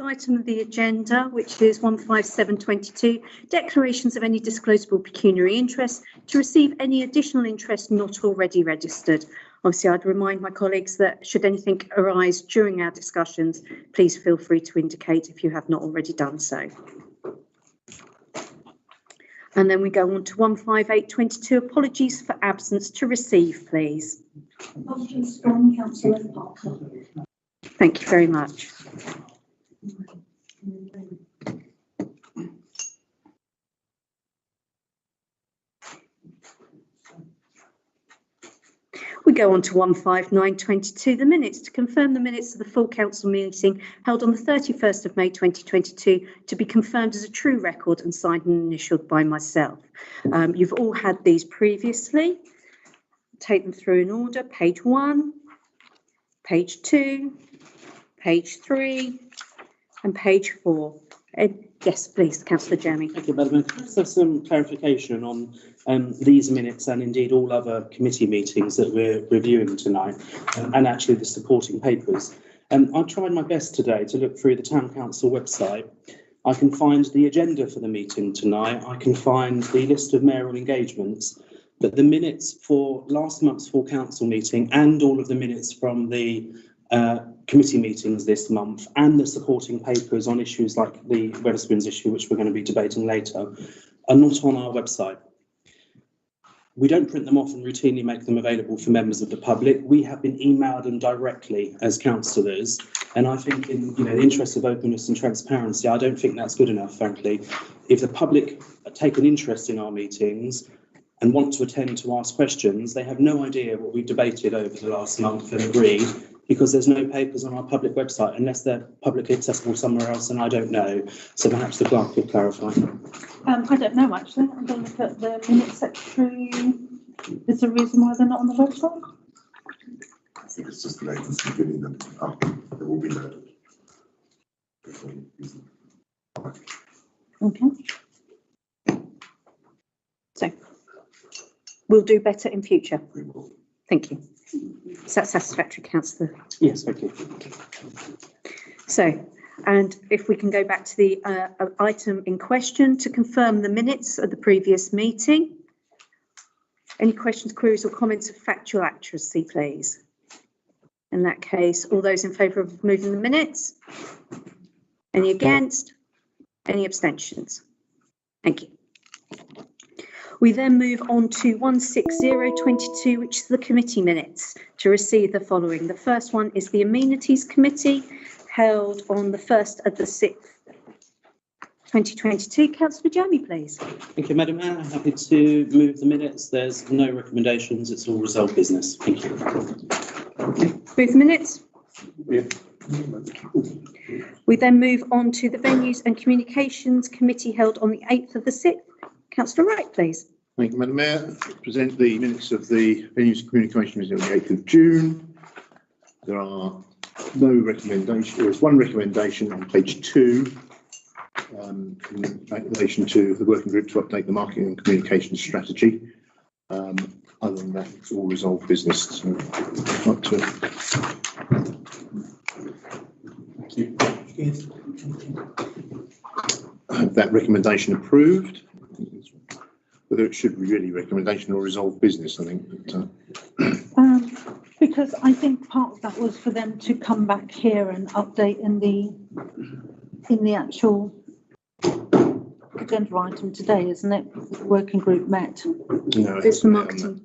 Item of the agenda, which is 15722, declarations of any disclosable pecuniary interest to receive any additional interest not already registered. Obviously, I'd remind my colleagues that should anything arise during our discussions, please feel free to indicate if you have not already done so. And then we go on to 15822, apologies for absence to receive, please. Apologies from Councillor Parker. Thank you very much. We go on to 15922, the minutes, to confirm the minutes of the full council meeting held on the 31st of May 2022 to be confirmed as a true record and signed and initialed by myself. You've all had these previously. Take them through in order. Page 1, page 2, page 3 and page 4. Yes, please, Councillor Jeremy. Thank you, Madam Mayor. Let's have some clarification on these minutes and indeed all other committee meetings that we're reviewing tonight, and actually the supporting papers. I've tried my best today to look through the Town Council website. I can find the agenda for the meeting tonight. I can find the list of mayoral engagements, but the minutes for last month's full council meeting and all of the minutes from the committee meetings this month and the supporting papers on issues like the Wetherspoons issue, which we're going to be debating later, are not on our website. We don't print them off and routinely make them available for members of the public. We have been emailed them directly as councillors, and I think in the interest of openness and transparency, I don't think that's good enough, frankly. If the public take an interest in our meetings and want to attend to ask questions, they have no idea what we've debated over the last month and agreed, because there's no papers on our public website unless they're publicly accessible somewhere else, and I don't know. So perhaps the clerk could clarify. I don't know, actually. I'm going to look at the minute secretary. Is there a reason why they're not on the website? I think it's just the latest giving them up. They will be there. Okay. So we'll do better in future. We will. Thank you. Is that satisfactory, Councillor? Yes, thank you. So, and if we can go back to the item in question to confirm the minutes of the previous meeting. Any questions, queries or comments of factual accuracy, please? In that case, all those in favour of moving the minutes? Any against? Any abstentions? Thank you. We then move on to 16022, which is the committee minutes, to receive the following. The first one is the Amenities Committee, held on the 1st of the 6th, 2022. Councillor Jeremy, please. Thank you, Madam Mayor. I'm happy to move the minutes. There's no recommendations. It's all resolved business. Thank you. Move the minutes. Yeah. We then move on to the Venues and Communications Committee, held on the 8th of the 6th. Councillor Wright, please. Thank you, Madam Mayor. Present the minutes of the Venues and Communications meeting on the 8th of June. There are no recommendations. There is one recommendation on page 2 in relation to the working group to update the marketing and communications strategy. Other than that, it's all resolved business. So up to I have that recommendation approved. Whether it should be really recommendation or resolve business, I think. But, because I think part of that was for them to come back here and update in the actual agenda item today, isn't it? The working group met. no, It's the marketing.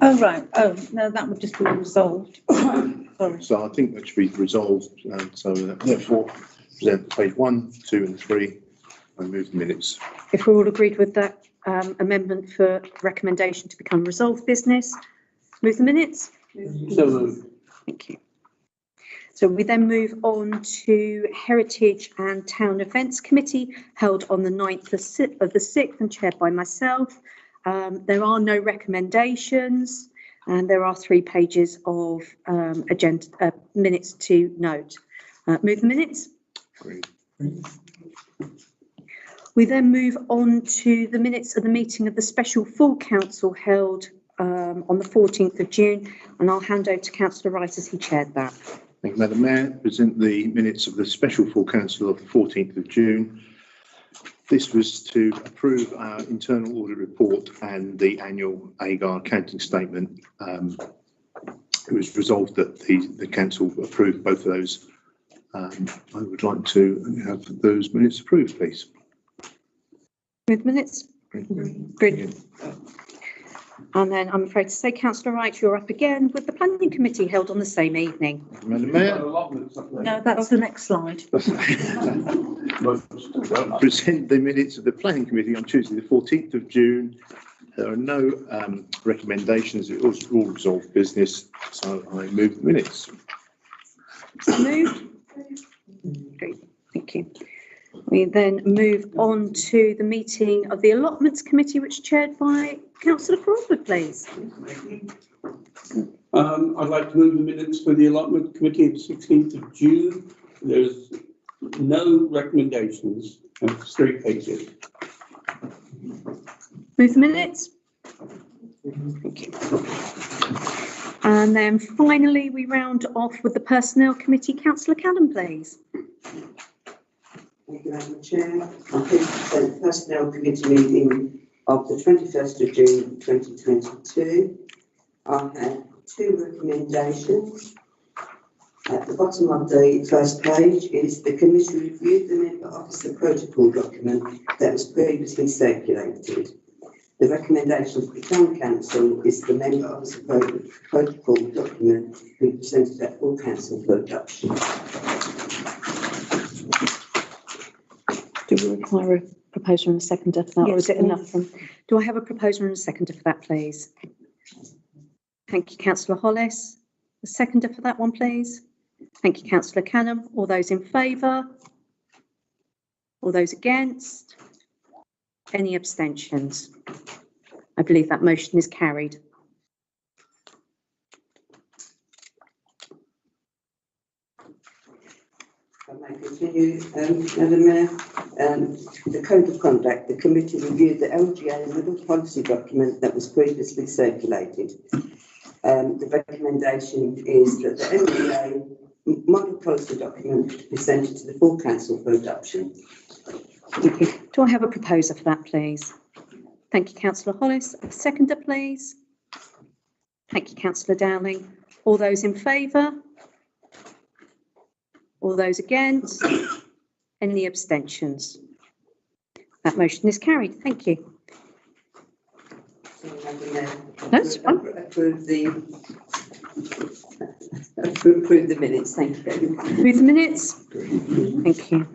Oh, right. Oh, no, that would just be resolved. Sorry. So I think that should be resolved. So therefore, present page 1, 2 and 3 and move the minutes. If we're all agreed with that amendment for recommendation to become resolved business, move the minutes. So moved. Thank you. So we then move on to Heritage and Town Events Committee, held on the 9th of the 6th and chaired by myself. There are no recommendations and there are 3 pages of agenda minutes to note. Move the minutes. Agreed. We then move on to the minutes of the meeting of the Special Full Council held on the 14th of June, and I'll hand over to Councillor Wright as he chaired that. Thank you, Madam Mayor. Present the minutes of the special full council of the 14th of June. This was to approve our internal audit report and the annual AGAR accounting statement. It was resolved that the council approved both of those. I would like to have those minutes approved, please. With minutes? Good. And then I'm afraid to say, Councillor Wright, you're up again with the planning committee held on the same evening. Madam Mayor. No, that's the next slide. Present the minutes of the planning committee on Tuesday the 14th of June. There are no recommendations. It was all resolved business, so I move the minutes. So moved. Great, thank you. We then move on to the meeting of the allotments committee, which is chaired by Councillor Crawford, please. I'd like to move the minutes for the allotment committee of 16th of June. There's no recommendations, and it's 3 pages. Move the minutes. Thank you. And then finally, we round off with the personnel committee. Councillor Cannon, please. Thank you, Madam Chair. I'm pleased to present the Personnel Committee meeting of the 21st of June 2022. I have 2 recommendations. At the bottom of the first page is the committee reviewed the member officer protocol document that was previously circulated. The recommendation for the Town Council is the member officer protocol document be presented at full council for adoption. Do we require a proposer and a seconder for that, or Yes, is it enough please. from? Do I have a proposer and a seconder for that, please? Thank you, Councillor Hollis. A seconder for that one, please. Thank you, Councillor Cannon. All those in favour? All those against? Any abstentions? I believe that motion is carried. I may continue, Madam Mayor. The Code of Conduct, the committee reviewed the LGA model policy document that was previously circulated. The recommendation is that the LGA model policy document be presented to the full council for adoption. Thank you. Do I have a proposer for that, please? Thank you, Councillor Hollis. A seconder, please. Thank you, Councillor Dowling. All those in favour? All those against? Any abstentions? That motion is carried. Thank you. So, Madam Mayor, That's fine. approve the minutes. Thank you. Approve the minutes. Thank you.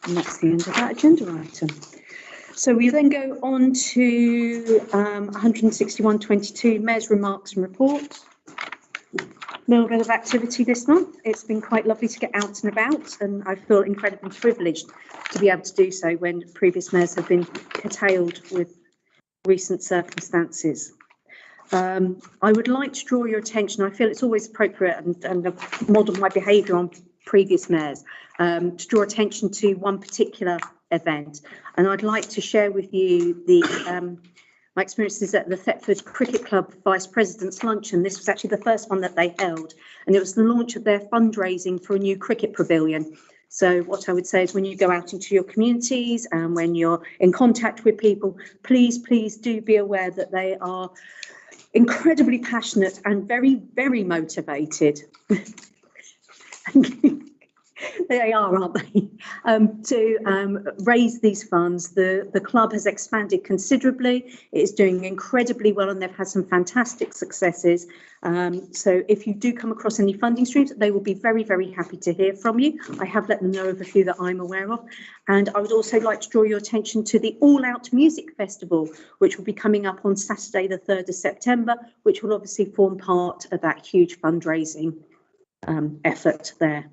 And that's the end of that agenda item. So we then go on to 161.22, Mayor's remarks and reports. A little bit of activity this month. It's been quite lovely to get out and about, and I feel incredibly privileged to be able to do so when previous mayors have been curtailed with recent circumstances. I would like to draw your attention, I feel it's always appropriate and a model my behaviour on previous mayors, to draw attention to one particular event. And I'd like to share with you the my experiences at the Thetford Cricket Club Vice President's Luncheon. This was actually the first one that they held, and it was the launch of their fundraising for a new cricket pavilion. So what I would say is when you go out into your communities and when you're in contact with people, please do be aware that they are incredibly passionate and very, very motivated. They are, aren't they? To raise these funds. The club has expanded considerably. It is doing incredibly well, and they've had some fantastic successes. So if you do come across any funding streams, they will be very, very happy to hear from you. I have let them know of a few that I'm aware of. And I would also like to draw your attention to the All Out Music Festival, which will be coming up on Saturday, the 3rd of September, which will obviously form part of that huge fundraising effort there.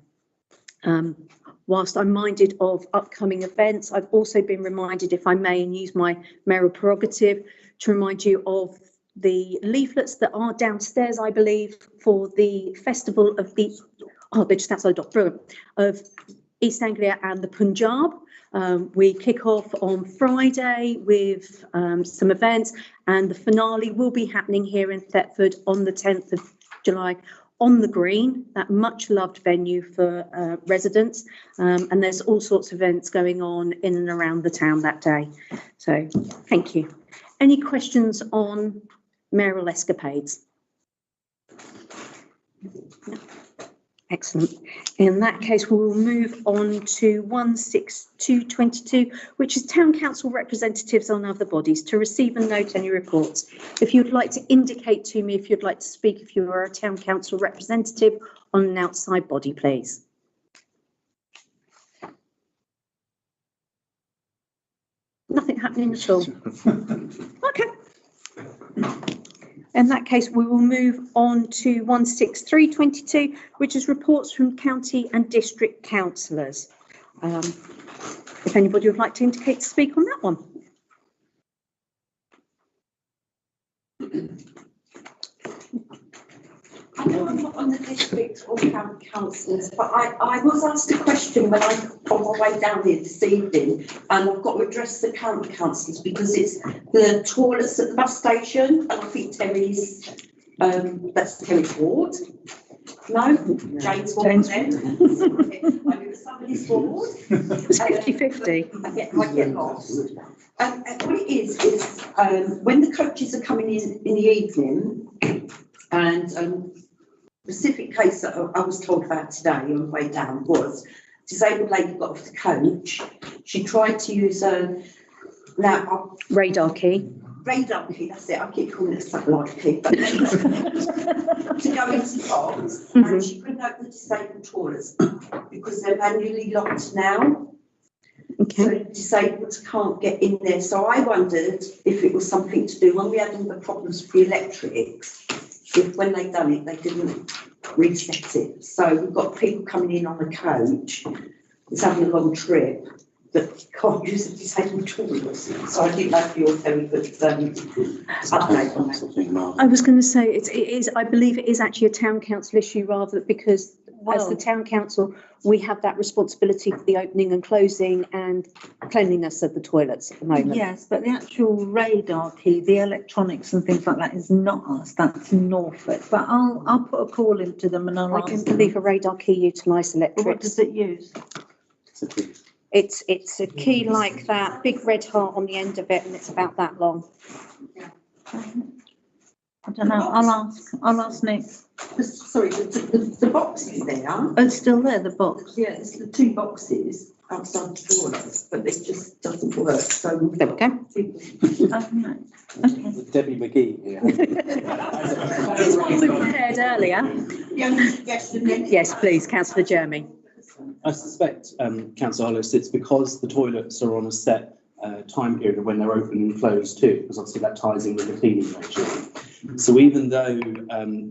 Whilst I'm minded of upcoming events, I've also been reminded, if I may, and use my mayoral prerogative, to remind you of the leaflets that are downstairs, I believe, for the festival of the, they're just outside Dock, brilliant, of East Anglia and the Punjab. We kick off on Friday with some events, and the finale will be happening here in Thetford on the 10th of July on the Green, that much loved venue for residents. And there's all sorts of events going on in and around the town that day. So thank you. Any questions on mayoral escapades? No. Excellent. In that case, we will move on to 16222, which is Town Council representatives on other bodies to receive and note any reports. If you'd like to indicate to me if you'd like to speak, if you are a Town Council representative on an outside body, please. Nothing happening at all. Okay. In that case, we will move on to 16322, which is reports from county and district councillors. If anybody would like to indicate to speak on that one. I know I'm not on the district or county councillors, but I was asked a question when I on my way down here this evening, and I've got to address the county councillors because it's the toilets at the bus station, and I think Terry's, that's Terry's ward. No, James ward then. I knew it was somebody's ward. It's 50-50. I get lost. And what it is when the coaches are coming in the evening, and specific case that I was told about today on the way down was disabled lady got off the coach. She tried to use a Radar key. Radar key, that's it. I keep calling it a satellite key. But to go into the box, and she couldn't open the disabled toilets because they're manually locked now. Okay. So disabled can't get in there. So I wondered if it was something to do when we had all the problems with the electrics. If when they done it, they didn't reset it. So we've got people coming in on the coach, it's having a long trip, that can't use the disabled toilets. So I think that's your very good update on that. I was going to say it is. I believe it is actually a town council issue rather because as the town council, we have that responsibility for the opening and closing and cleanliness of the toilets at the moment. Yes, but the actual radar key, the electronics and things like that is not us, that's Norfolk. But I'll put a call into them and I'll I ask can them. believe a radar key utilises What electrics. does it use? It's a key like that, big red heart on the end of it, and it's about that long. I don't know, I'll ask Nick. Sorry, the box is there. Oh, it's still there, the box. Yeah, it's the two boxes outside the toilets, but it just doesn't work. So There we go. Oh, no. Okay. Debbie McGee here. It's what we prepared earlier. Yes, please, Councillor Jeremy. I suspect, Councillor Hollis, it's because the toilets are on a set time period of when they're open and closed too, because obviously that ties in with the cleaning regime. So even though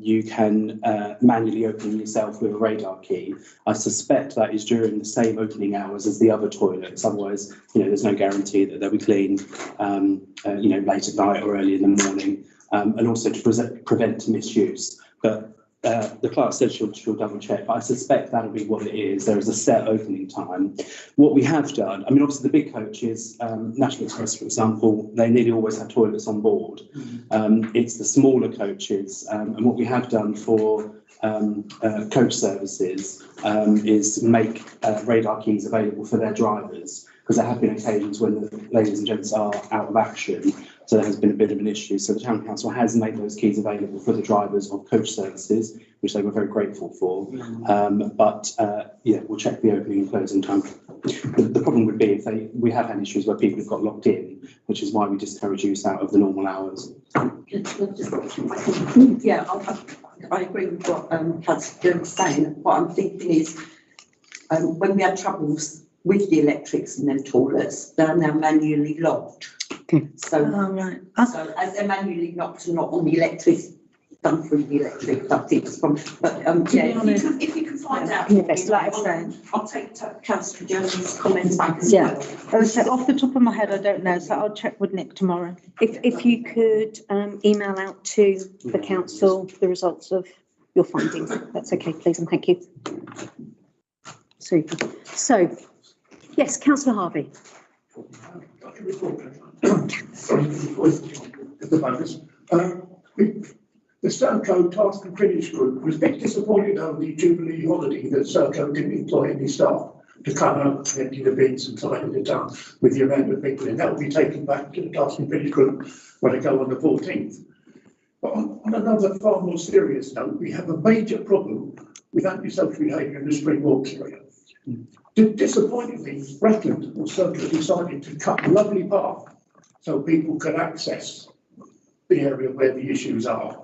you can manually open yourself with a radar key, I suspect that is during the same opening hours as the other toilets. Otherwise, there's no guarantee that they'll be cleaned, late at night or early in the morning, and also to prevent misuse. But the clerk said she'll double check, but I suspect that'll be what it is. There is a set opening time. What we have done, obviously the big coaches, National Express, for example, they nearly always have toilets on board. It's the smaller coaches, and what we have done for coach services is make radar keys available for their drivers, because there have been occasions when the ladies and gents are out of action. So there has been a bit of an issue. So the Town Council has made those keys available for the drivers of coach services, which they were very grateful for. We'll check the opening and closing time. The problem would be if we have had issues where people have got locked in, which is why we discourage use out of the normal hours. Yeah, I agree with what Councillor is saying. What I'm thinking is when we had troubles with the electrics in them toilets, they're now manually locked. So, right. So as they're manually locked and not on the electric, done through the electric, I think it's from. But if you can find out, I'll take Councillor Jones' comments back as well. So off the top of my head, I don't know, so I'll check with Nick tomorrow. If you could email out to the council the results of your findings, that's okay, please, and thank you. Super. So, yes, Councillor Harvey. The the Serco Task and Finish Group was a bit disappointed over the Jubilee holiday that Serco didn't employ any staff to come out and empty the bins and tidy the town with the amount of people, and that will be taken back to the Task and Finish Group when they go on the 14th. But on another far more serious note, we have a major problem with antisocial behaviour in the Spring Walks area. Disappointingly, Breckland or Serco decided to cut a lovely path so people could access the area where the issues are.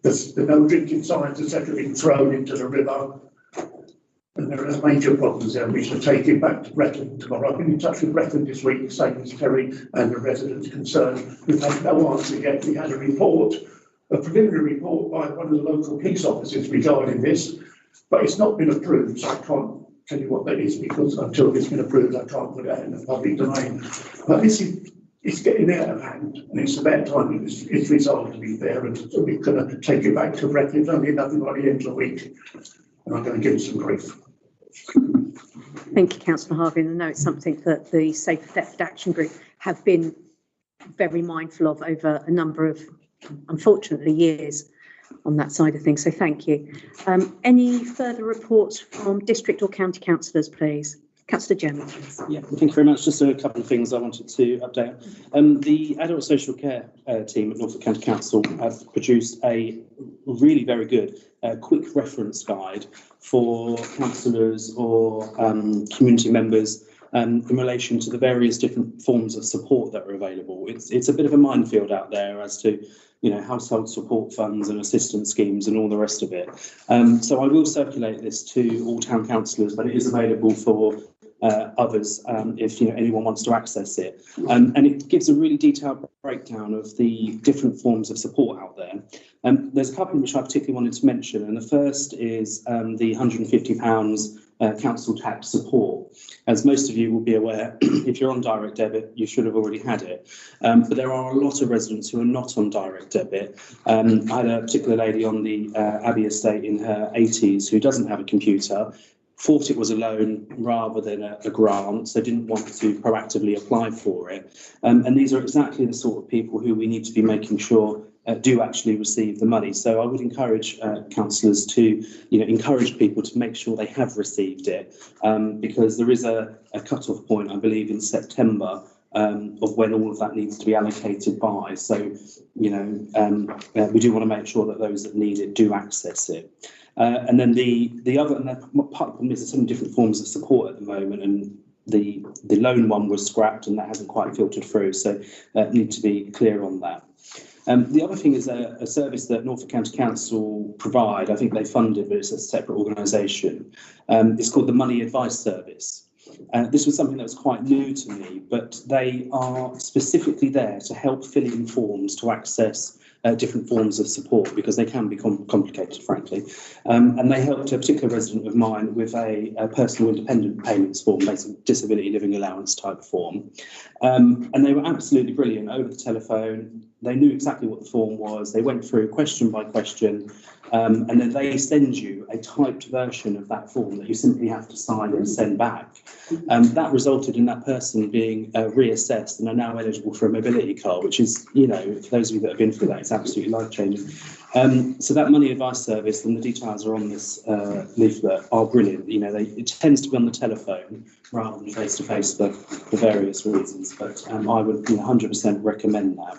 The no drinking signs, etc., being thrown into the river, and there are major problems there. We should take it back to Breckland tomorrow. I've been in touch with Breckland this week, same as Terry and the residents concerned. We've had no answer yet. We had a report, a preliminary report by one of the local police officers regarding this, but it's not been approved, so I can't tell you what that is, because until it's been approved, I can't put it out in the public domain. But this is, it's getting out of hand, and it's about time it's resolved, to be fair, and so we're going to take it back to Breckland. Only nothing by the end of the week, and I'm going to give them some grief. Thank you, Councillor Harvey. And I know it's something that the Safer Thetford Action Group have been very mindful of over a number of, unfortunately, years on that side of things. So thank you. Any further reports from district or county councillors, please? Councillor Gemma. Yeah, thank you very much. Just a couple of things I wanted to update. The adult social care team at Norfolk County Council have produced a really very good quick reference guide for councillors or community members in relation to the various different forms of support that are available. It's a bit of a minefield out there as to, you know, household support funds and assistance schemes and all the rest of it. So I will circulate this to all town councillors, but it is available for others if anyone wants to access it. And it gives a really detailed breakdown of the different forms of support out there. There's a couple which I particularly wanted to mention, and the first is the £150 council tax support. As most of you will be aware, if you're on direct debit, you should have already had it. But there are a lot of residents who are not on direct debit. I had a particular lady on the Abbey estate in her 80s who doesn't have a computer, thought it was a loan rather than a grant, so didn't want to proactively apply for it. And these are exactly the sort of people who we need to be making sure do actually receive the money. So I would encourage councillors to, encourage people to make sure they have received it, because there is a cut-off point, I believe, in September of when all of that needs to be allocated by. So, we do want to make sure that those that need it do access it. And then the other, and part of the problem is there's so many different forms of support at the moment, and the loan one was scrapped and that hasn't quite filtered through, so need to be clear on that. The other thing is a service that Norfolk County Council provide. I think they fund it, but it's a separate organisation. It's called the Money Advice Service. This was something that was quite new to me, but they are specifically there to help fill in forms to access different forms of support, because they can be complicated, frankly. And they helped a particular resident of mine with a personal independent payments form, basically disability living allowance type form. And they were absolutely brilliant over the telephone. They knew exactly what the form was. They went through question by question, and then they send you a typed version of that form that you simply have to sign and send back. That resulted in that person being reassessed and are now eligible for a mobility card, which is, for those of you that have been through that, it's absolutely life-changing. So that Money Advice Service, and the details are on this leaflet, are brilliant. It tends to be on the telephone rather than face-to-face for various reasons, but I would 100% recommend that.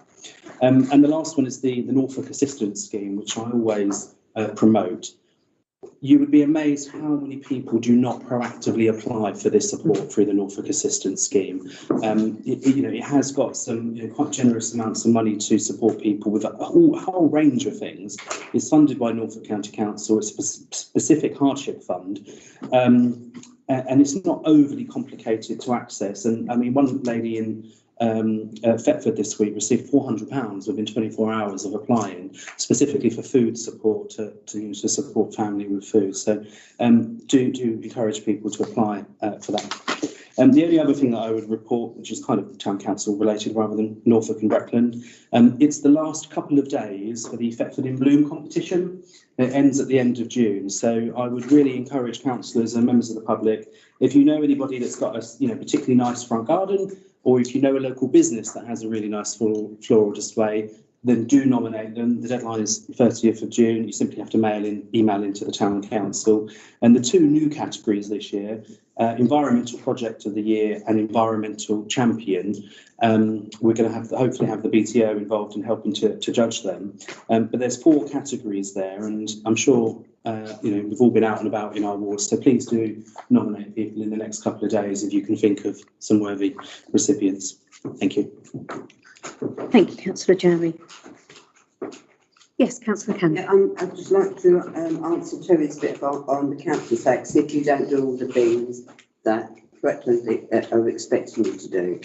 And the last one is the Norfolk Assistance Scheme, which I always promote. You would be amazed how many people do not proactively apply for this support through the Norfolk Assistance Scheme. It has got some quite generous amounts of money to support people with a whole range of things. It's funded by Norfolk County Council. It's a specific hardship fund. And it's not overly complicated to access. And I mean, one lady in Thetford this week received £400 within 24 hours of applying, specifically for food support to support family with food. So do encourage people to apply for that. The only other thing that I would report, which is kind of town council related rather than Norfolk and Breckland, it's the last couple of days for the Thetford in Bloom competition. It ends at the end of June, so I would really encourage councillors and members of the public, if you know anybody that's got a particularly nice front garden, or if you know a local business that has a really nice floral display, then do nominate them. The deadline is 30th of June. You simply have to email into the Town Council. And the two new categories this year, Environmental Project of the Year and Environmental Champion, we're going to hopefully have the BTO involved in helping to judge them. But there's 4 categories there, and I'm sure we've all been out and about in our wards, so please do nominate people in the next couple of days if you can think of some worthy recipients. Thank you. Thank you, Councillor Jeremy. Yes, Councillor Cannon. Yeah, I'd just like to answer Terry's bit on the council tax. If you don't do all the things that Bretland are expecting you to do,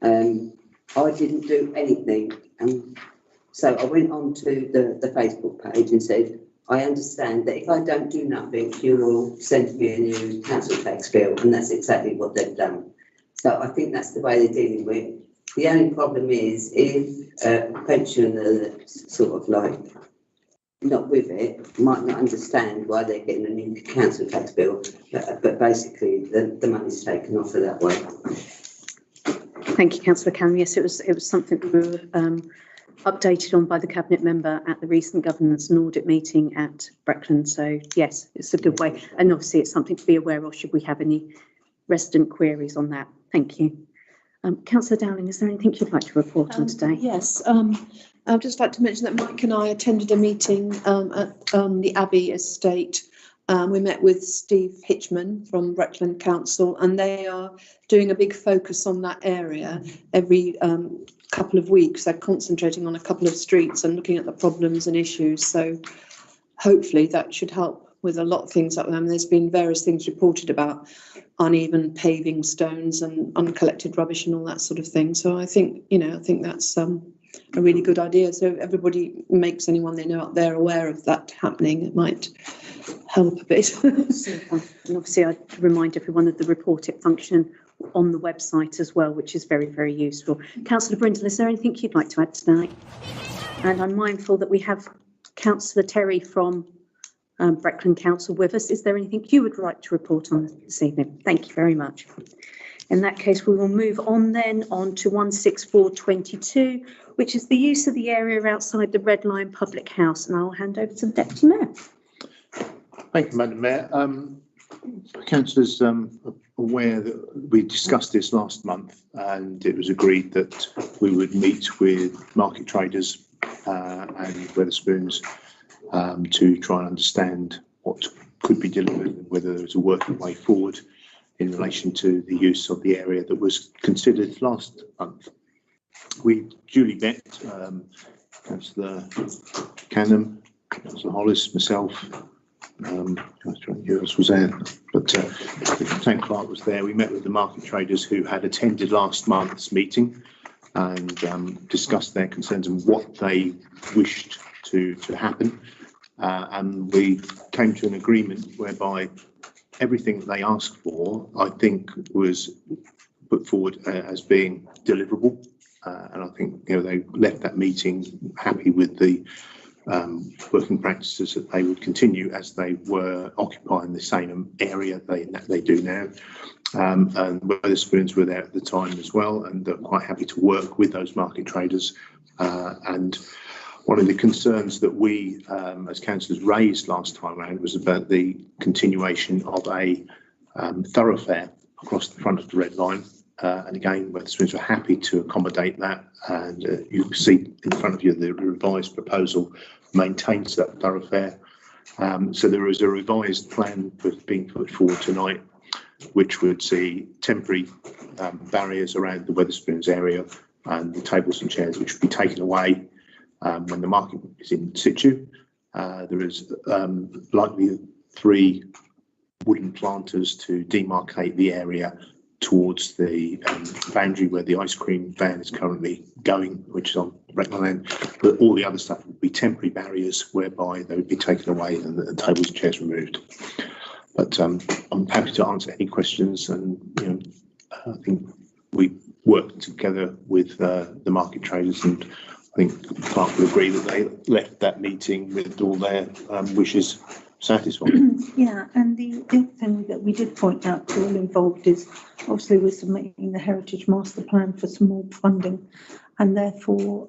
I didn't do anything, and so I went on to the Facebook page and said, I understand that if I don't do nothing, you will send me a new council tax bill, and that's exactly what they've done. So I think that's the way they're dealing with it. The only problem is if a pensioner that's sort of like not with it might not understand why they're getting a new council tax bill, but basically the money's taken off of that way. Thank you, Councillor Cannon. Yes, it was something we were updated on by the Cabinet member at the recent governance and audit meeting at Breckland. So yes, it's a good way, and obviously it's something to be aware of should we have any resident queries on that. Thank you. Councillor Dowling, is there anything you'd like to report on today? Yes, I'd just like to mention that Mike and I attended a meeting at the Abbey Estate. We met with Steve Hitchman from Breckland Council, and they are doing a big focus on that area every couple of weeks. They're concentrating on a couple of streets and looking at the problems and issues. So hopefully that should help with a lot of things up there. There's been various things reported about uneven paving stones and uncollected rubbish and all that sort of thing. So I think that's a really good idea. So if everybody makes anyone they know up there aware of that happening, it might help a bit. Super. And obviously I'd remind everyone of the report it function on the website as well, which is very, very useful. Councillor Brindle, is there anything you'd like to add tonight? And I'm mindful that we have Councillor Terry from Breckland Council with us. Is there anything you would like to report on this evening? Thank you very much. In that case, we will move on then on to 16422, which is the use of the area outside the Red Line Public House. And I'll hand over to the Deputy Mayor. Thank you, Madam Mayor. Councillors aware that we discussed this last month, and it was agreed that we would meet with market traders and Wetherspoons to try and understand what could be delivered and whether there was a working way forward in relation to the use of the area that was considered last month. We duly met Councillor Canham, Councillor Hollis, myself, who else was there, but the Town Clerk was there. We met with the market traders who had attended last month's meeting and discussed their concerns and what they wished to happen. And we came to an agreement whereby everything that they asked for, I think, was put forward as being deliverable. And I think they left that meeting happy with the working practices that they would continue as they were occupying the same area they do now. And Wetherspoons were there at the time as well, and they're quite happy to work with those market traders. And one of the concerns that we, as councillors, raised last time around was about the continuation of a thoroughfare across the front of the Red Line. And again, Wetherspoons were happy to accommodate that. And you can see in front of you the revised proposal maintains that thoroughfare. So there is a revised plan being put forward tonight, which would see temporary barriers around the Wetherspoons area and the tables and chairs, which would be taken away when the market is in situ. There is likely 3 wooden planters to demarcate the area towards the boundary where the ice cream van is currently going, which is on Breckland Land. But all the other stuff would be temporary barriers whereby they would be taken away and the tables and chairs removed. But I'm happy to answer any questions, and I think we worked together with the market traders, and I think the clerk will agree that they left that meeting with all their wishes satisfied. Yeah, and the other thing that we did point out to all involved is obviously we're submitting the Heritage Master Plan for some more funding, and therefore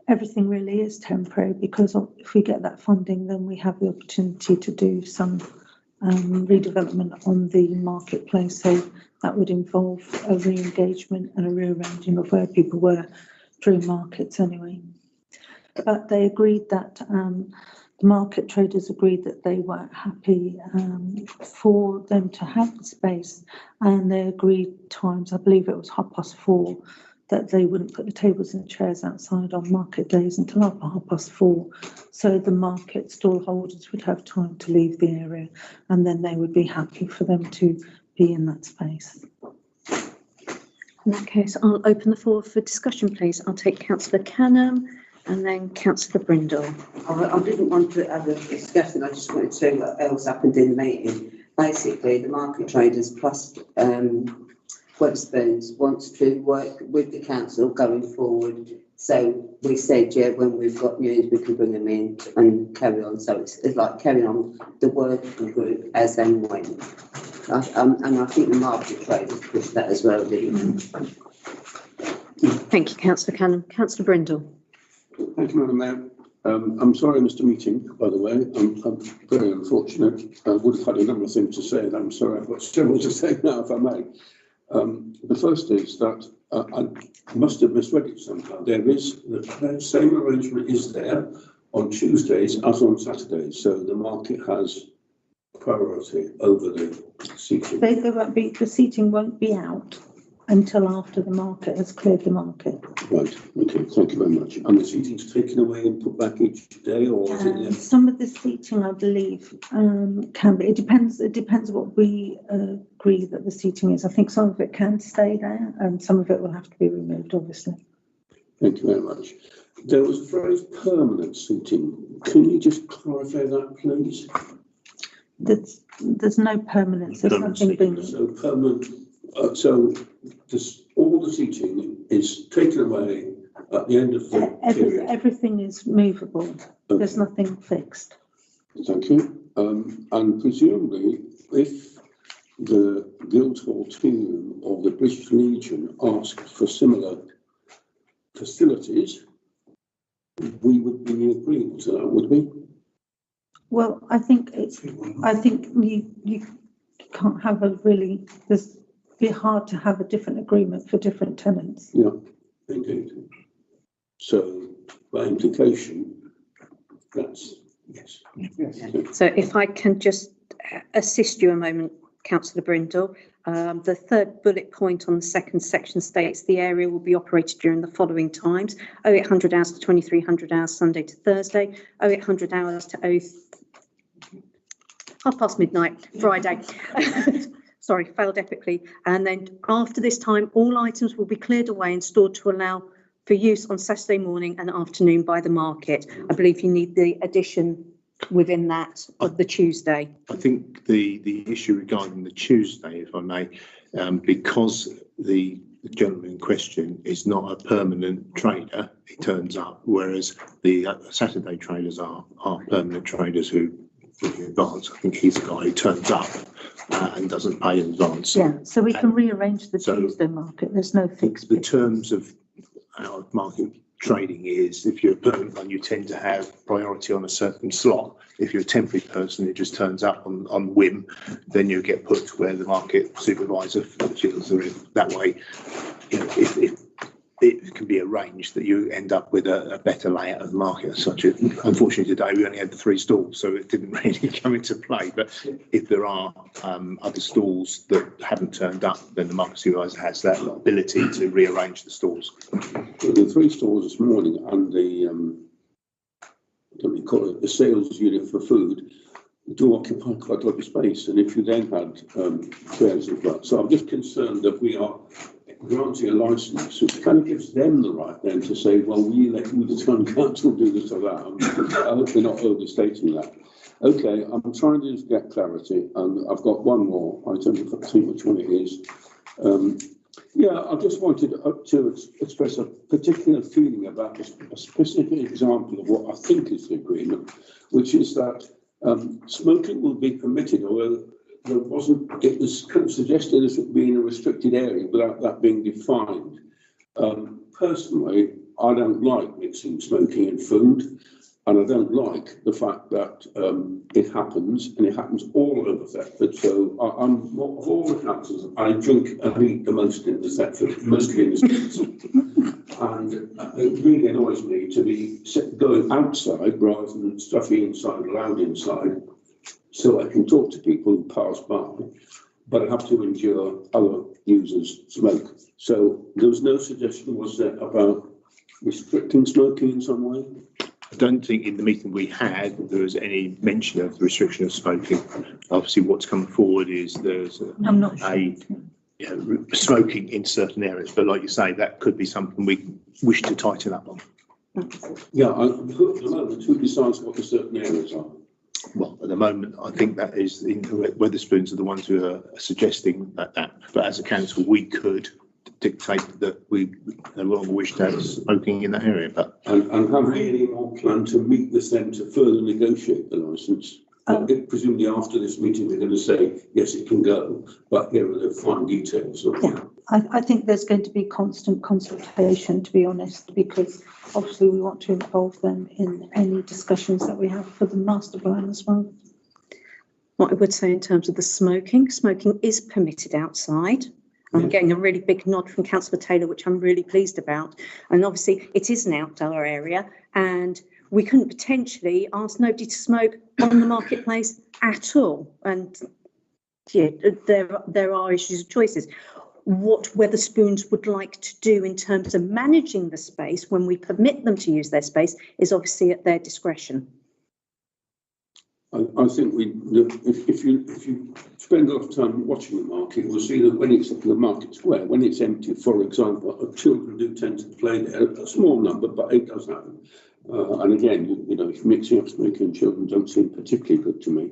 everything really is temporary, because if we get that funding, then we have the opportunity to do some redevelopment on the marketplace. So that would involve a re-engagement and a rearranging of where people were during markets anyway. But they agreed that the market traders agreed that they weren't happy for them to have the space, and they agreed times, I believe it was 4:30, that they wouldn't put the tables and chairs outside on market days until after 4:30. So the market stall holders would have time to leave the area, and then they would be happy for them to be in that space. In that case, I'll open the floor for discussion, please. I'll take Councillor Canham and then Councillor Brindle. I didn't want to have a discussion, I just wanted to say what else happened in the meeting. Basically, the market traders plus Wetherspoons wants to work with the council going forward. So we said, yeah, when we've got news, we can bring them in and carry on. So it's like carrying on the working group as and when. And I think the market traders pushed that as well, didn't they? Thank you, Councillor Canham. Councillor Brindle. Thank you, Madam Mayor. I'm sorry I missed a meeting, by the way. I'm very unfortunate. I would have had a number of things to say, and I'm sorry I've got several to say now, if I may. The first is that I must have misread it somehow. There is the same arrangement is there on Tuesdays as on Saturdays, so the market has priority over the seating. The seating won't be out until after the market has cleared the market. Right, okay, thank you very much. And the seating's taken away and put back each day, or is it? Some of the seating, I believe, can be. It depends what we agree that the seating is. I think some of it can stay there, and some of it will have to be removed, obviously. Thank you very much. There was a phrase permanent seating. Can you just clarify that, please? There's no permanence. There's nothing being. So permanent. So all the seating is taken away at the end of the period. Everything is movable. Okay. There's nothing fixed. Thank you. And presumably, if the Guildhall team or the British Legion asked for similar facilities, we would be in agreement to that, would we? Well, I think you can't have a really. It'd be hard to have a different agreement for different tenants. Yeah, indeed. So by implication, that's yes. So if I can just assist you a moment, Councillor Brindle. The third bullet point on the second section states the area will be operated during the following times: 0800 hours to 2300 hours Sunday to Thursday, 0800 hours to 12:30 midnight Friday. Sorry, failed epically. And then after this time, all items will be cleared away and stored to allow for use on Saturday morning and afternoon by the market. I believe you need the addition within that of the Tuesday. I think the issue regarding the Tuesday, if I may, because the gentleman in question is not a permanent trader, he turns up, whereas the Saturday traders are permanent traders who in advance. I think he's a guy who turns up and doesn't pay in advance. Yeah, so we can rearrange the Tuesday market. There's no fixed. The terms of our market trading is if you're a permanent one, you tend to have priority on a certain slot. If you're a temporary person who just turns up on whim, then you get put where the market supervisor feels are in. That way, you know, if it can be arranged that you end up with a better layout of the market as such. Unfortunately, today we only had the 3 stalls, so it didn't really come into play. But if there are other stalls that haven't turned up, then the market supervisor has that ability to rearrange the stalls. The 3 stalls this morning and the what we call it, the sales unit for food do occupy quite a lot of space. And if you then had chairs and that, so I'm just concerned that we are granting a licence, which kind of gives them the right then to say, well, we let you, the town council, do this or that. I hope they're not overstating that. Okay, I'm trying to get clarity, and I've got one more item, if I think which one it is. Yeah, I just wanted to express a particular feeling about a specific example of what I think is the agreement, which is that smoking will be permitted, although there wasn't, it was kind of suggested as it being a restricted area without that being defined. Personally, I don't like mixing smoking and food, and I don't like the fact that it happens, and it happens all over Thetford. So I'm of all the councils, I drink and eat the most in the Thetford, mostly in the streets. And it really annoys me to be going outside rather than stuffy inside, loud inside, so I can talk to people who pass by, but I have to endure other users smoke. So there was no suggestion, was there, about restricting smoking in some way? I don't think in the meeting we had, there was any mention of the restriction of smoking. Obviously, what's come forward is there's I'm not sure. smoking in certain areas, but like you say, that could be something we wish to tighten up on. Yeah, at the moment, who decides what the certain areas are? Well, at the moment, I think that is the Wetherspoons are the ones who are suggesting that, but as a council, we could dictate that we no longer wish to have smoking in that area. But And have we any more plan to meet with them to further negotiate the licence? Presumably after this meeting, we're going to say, yes, it can go, but here are the fine details. Yeah, I think there's going to be constant consultation, to be honest, because obviously we want to involve them in any discussions that we have for the master plan as well. What I would say in terms of the smoking is permitted outside. I'm getting a really big nod from Councillor Taylor, which I'm really pleased about. And obviously it is an outdoor area, and we couldn't potentially ask nobody to smoke on the marketplace at all. And yeah, there are issues of choices. What Wetherspoons would like to do in terms of managing the space when we permit them to use their space is obviously at their discretion. I think if you spend a lot of time watching the market, you'll see that when it's the market square, when it's empty, for example, children do tend to play there, a small number, but it does happen. And again, you know, if mixing up smoking and children don't seem particularly good to me.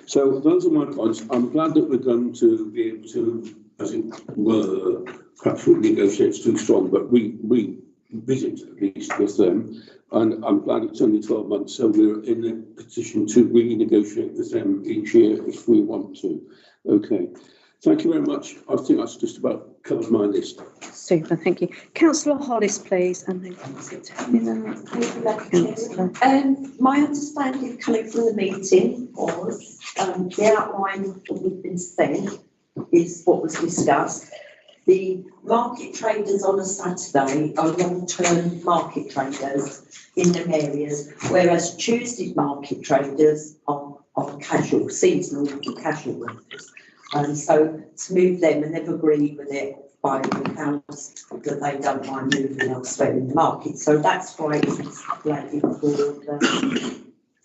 So those are my points. I'm glad that we're going to be able to, as it were, perhaps negotiate's too strong, but revisit at least with them. And I'm glad it's only 12 months, so we're in a position to renegotiate with them each year if we want to. Okay. Thank you very much. I think that's just about covered my list. Super, thank you. Councillor Hollis, please, and then Councillor Taylor. My understanding coming from the meeting was the outline of what we've been said is what was discussed. The market traders on a Saturday are long-term market traders in them areas, whereas Tuesday market traders are casual, seasonal casual workers. And so to move them, and they've agreed with it by the house that they don't mind moving elsewhere in the market. So that's why it's like for the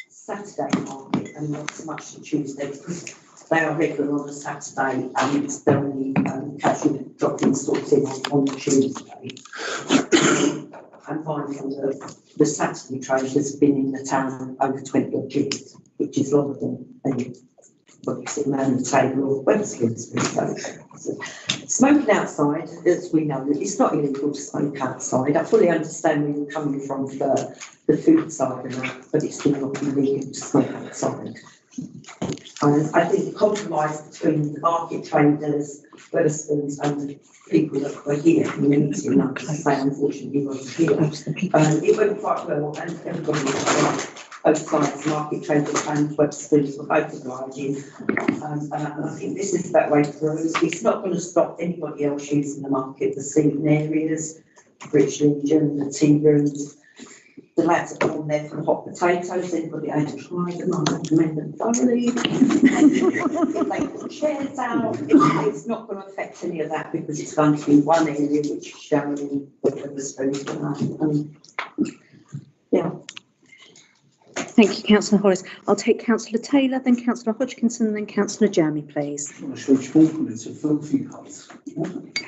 Saturday market and not so much the Tuesday, because they are regular on a Saturday and it's the only casual drop-in sorts in on the Tuesday. And mindful that the Saturday traders have been in the town over 20 odd years, which is longer than any sitting around the table or Wetherspoons. So, smoking outside, as we know, it's not illegal to smoke outside. I fully understand where you're coming from for the food side of that, but it's still not illegal to smoke outside. I think the compromise between the market traders, Wetherspoons, and the people that were here in the meeting, like I say, unfortunately wasn't here. It went quite well, and everybody was both sides, market traders and Wetherspoons, were both obliging. And I think this is that way through. It's not going to stop anybody else using the market, the seating areas, Rich Legion, the tea rooms. The lads are on there for hot potatoes. Anybody had to try them, I recommend them thoroughly. If they put chairs out, it's not going to affect any of that because it's going to be one area which is shown in Wetherspoons. Yeah. Thank you, Councillor Hollis. I'll take Councillor Taylor, then Councillor Hodgkinson, then Councillor Jeremy, please. Smoking, it's a filthy health.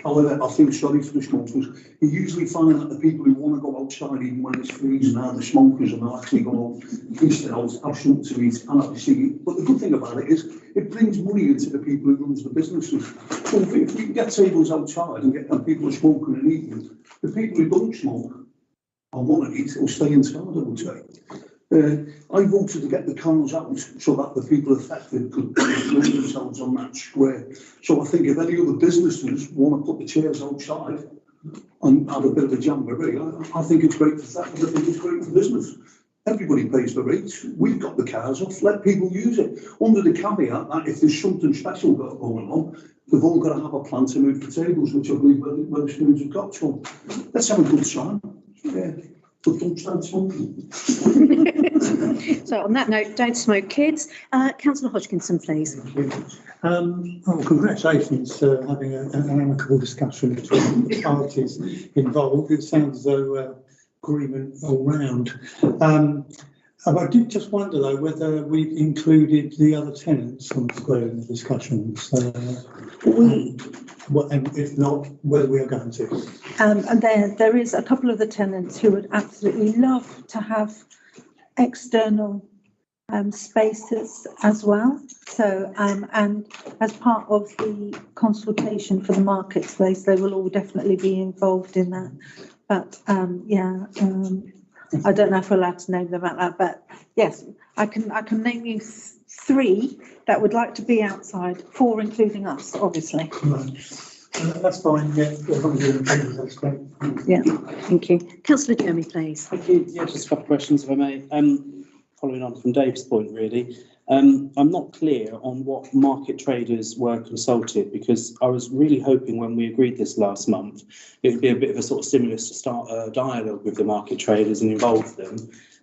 However, I feel sorry for the smokers. You usually find that the people who want to go outside even when it's freezing are the smokers, and they'll actually go out, feast out, have something to eat and have to see. But the good thing about it is it brings money into the people who runs the businesses. So if we can get tables outside and get people smoking and eating, the people who don't smoke and want to eat will stay inside, I would say. I voted to get the cars out so that the people affected could enjoy themselves on that square. So I think if any other businesses want to put the chairs outside, and have a bit of a jamboree. I think it's great for that, I think it's great for business. Everybody pays the rates, we've got the cars off, let people use it. Under the caveat that if there's something special going on, we've all got to have a plan to move the tables, which I believe most students have got to. Let's have a good sign. Yeah. But don't start smoking. So on that note, don't smoke, kids. Councillor Hodgkinson, please. Well, congratulations having an amicable discussion between the parties involved. It sounds as though agreement all round. I did just wonder though whether we've included the other tenants on the square in the discussions. And if not, whether we are going to. And there is a couple of the tenants who would absolutely love to have external spaces as well. So, and as part of the consultation for the market space, they will all definitely be involved in that. But I don't know if we're allowed to name them out loud, but yes, I can name you three that would like to be outside, 4 including us, obviously. Right. That's fine, yeah, that's great. Yeah, thank you. Councillor Jeremy, please. Thank you. Yeah, just a couple of questions if I may. Following on from Dave's point, really. I'm not clear on what market traders were consulted, because I was really hoping when we agreed this last month, it would be a bit of a sort of stimulus to start a dialogue with the market traders and involve them.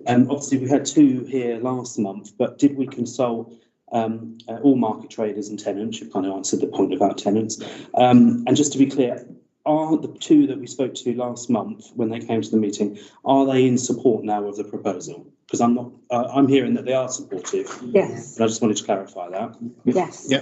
Obviously, we had 2 here last month, but did we consult all market traders and tenants? You kind of answered the point about tenants. And just to be clear, are the 2 that we spoke to last month when they came to the meeting, are they in support now of the proposal? Because I'm not, I'm hearing that they are supportive. Yes. But I just wanted to clarify that. Yes. Yeah.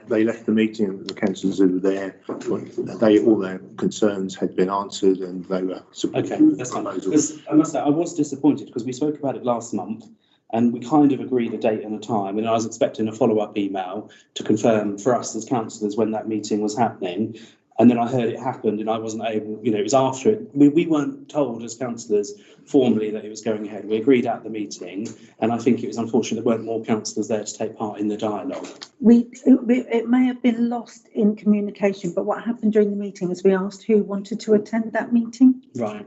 They left the meeting, the councillors who were there, all their concerns had been answered and they were supportive. Okay, that's fine. Because I must say, I was disappointed because we spoke about it last month and we kind of agreed a date and a time, and I was expecting a follow-up email to confirm for us as councillors when that meeting was happening. And then I heard it happened and I wasn't able, it was after it. We weren't told as councillors formally that it was going ahead. We agreed at the meeting, and I think it was unfortunate there weren't more councillors there to take part in the dialogue. It may have been lost in communication, but what happened during the meeting was we asked who wanted to attend that meeting. Right.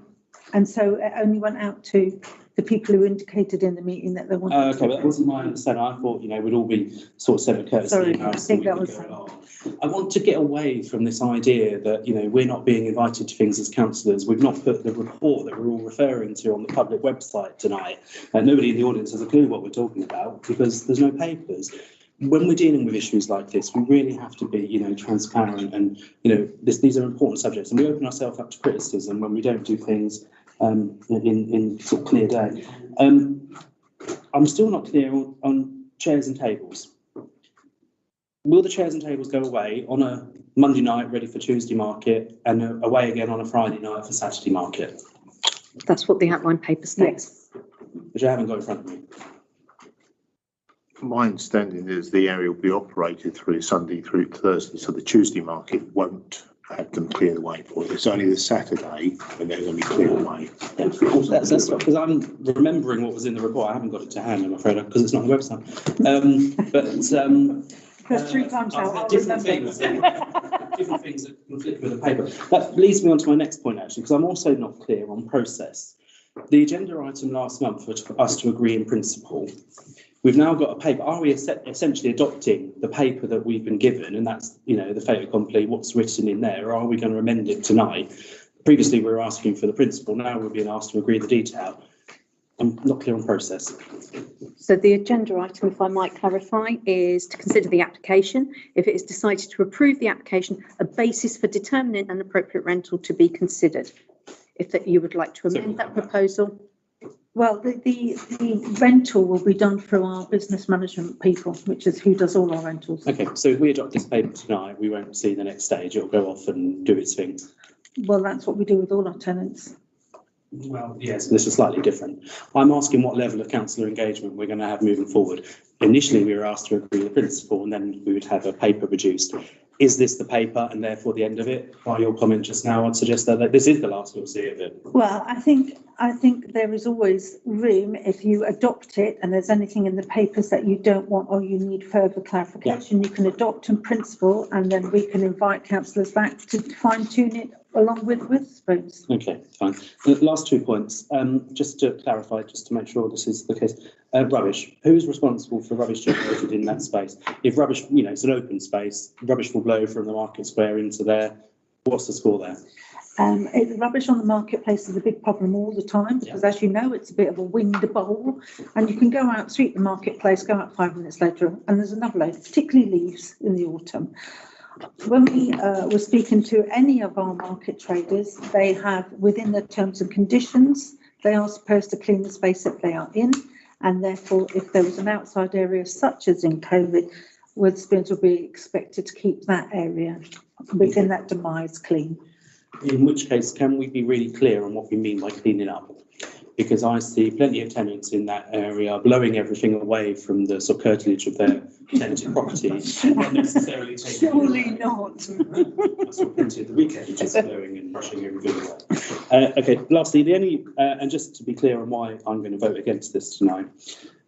And so it only went out to the people who indicated in the meeting that they wanted to. Okay, but that wasn't my understanding. I thought, we'd all be sort of sent a courtesy. Sorry, I think that was. I want to get away from this idea that, we're not being invited to things as councillors. We've not put the report that we're all referring to on the public website tonight. And nobody in the audience has a clue what we're talking about because there's no papers. When we're dealing with issues like this, we really have to be, transparent and, these are important subjects, and we open ourselves up to criticism when we don't do things in sort of clear day. I'm still not clear on chairs and tables. Will the chairs and tables go away on a Monday night ready for Tuesday market and away again on a Friday night for Saturday market? That's what the outline paper states. Which I haven't got in front of me. My understanding is the area will be operated through Sunday through Thursday, so the Tuesday market won't have them clear the way for it. It's only the Saturday when they're going to be clear the way. That's because I'm remembering what was in the report. I haven't got it to hand, I'm afraid, because it's not on the website. Because 3 times now, I'll different things that conflict with the paper. That leads me on to my next point, actually, because I'm also not clear on process. The agenda item last month was for us to agree in principle. We've now got a paper. Are we essentially adopting the paper that we've been given, and that's, the fait accompli, what's written in there, or are we going to amend it tonight? Previously, we were asking for the principle. Now we're being asked to agree the detail. I'm not clear on process. So the agenda item, if I might clarify, is to consider the application. If it is decided to approve the application, a basis for determining an appropriate rental to be considered. If you would like to amend that proposal. Well, the rental will be done through our business management people, which is who does all our rentals. Okay, so if we adopt this paper tonight, we won't see the next stage. It'll go off and do its thing. Well, that's what we do with all our tenants. Well, yes, this is slightly different. I'm asking what level of councillor engagement we're going to have moving forward. Initially, we were asked to agree the principle, and then we would have a paper produced. Is this the paper and therefore the end of it? By your comment just now, I'd suggest that this is the last we'll see of it. Well, I think I think there is always room if you adopt it and there's anything in the papers that you don't want or you need further clarification, you can adopt in principle and then we can invite councillors back to fine tune it along with Witherspoons. Okay, fine. The last 2 points, just to clarify, just to make sure this is the case. Rubbish, who's responsible for rubbish generated in that space? If rubbish, you know, it's an open space, rubbish will blow from the market square into there. What's the score there? Rubbish on the marketplace is a big problem all the time because, as you know, it's a bit of a winged bowl, and you can go out, sweep the marketplace, go out 5 minutes later, and there's another load, particularly leaves in the autumn. When we were speaking to any of our market traders, they have, within the terms and conditions, they are supposed to clean the space that they are in, and therefore, if there was an outside area such as in COVID, Witherspoons will be expected to keep that area within that demise clean. In which case, can we be really clear on what we mean by cleaning up? Because I see plenty of tenants in that area blowing everything away from the sort of curtilage of their tenanted property, not necessarily taking. Surely not. That's what plenty of the weekend, just blowing and brushing everything away. Okay, lastly, the only, and just to be clear on why I'm going to vote against this tonight,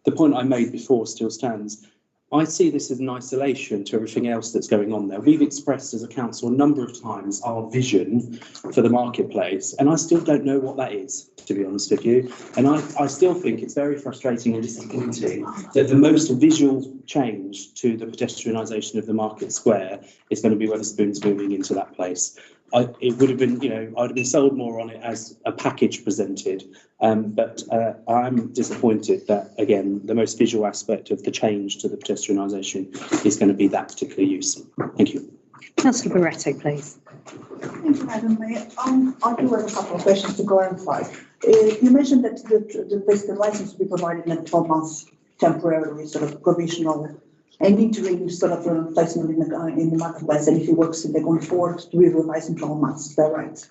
the point I made before still stands. I see this as an isolation to everything else that's going on there. We've expressed as a council a number of times our vision for the marketplace, and I still don't know what that is, to be honest with you. And I still think it's very frustrating and disappointing that the most visual change to the pedestrianisation of the market square is going to be Wetherspoons moving into that place. It would have been, you know, I'd have been sold more on it as a package presented, but I'm disappointed that, again, the most visual aspect of the change to the pedestrianisation is going to be that particular use. Thank you. Councillor Barretto, please. Thank you, Madam Mayor. I do have a couple of questions to clarify. You mentioned that the license will be provided in 12 months temporarily, sort of provisional, and interim sort of placement in the marketplace, and if it works, they're going forward to be revised in 12 months. Is that right?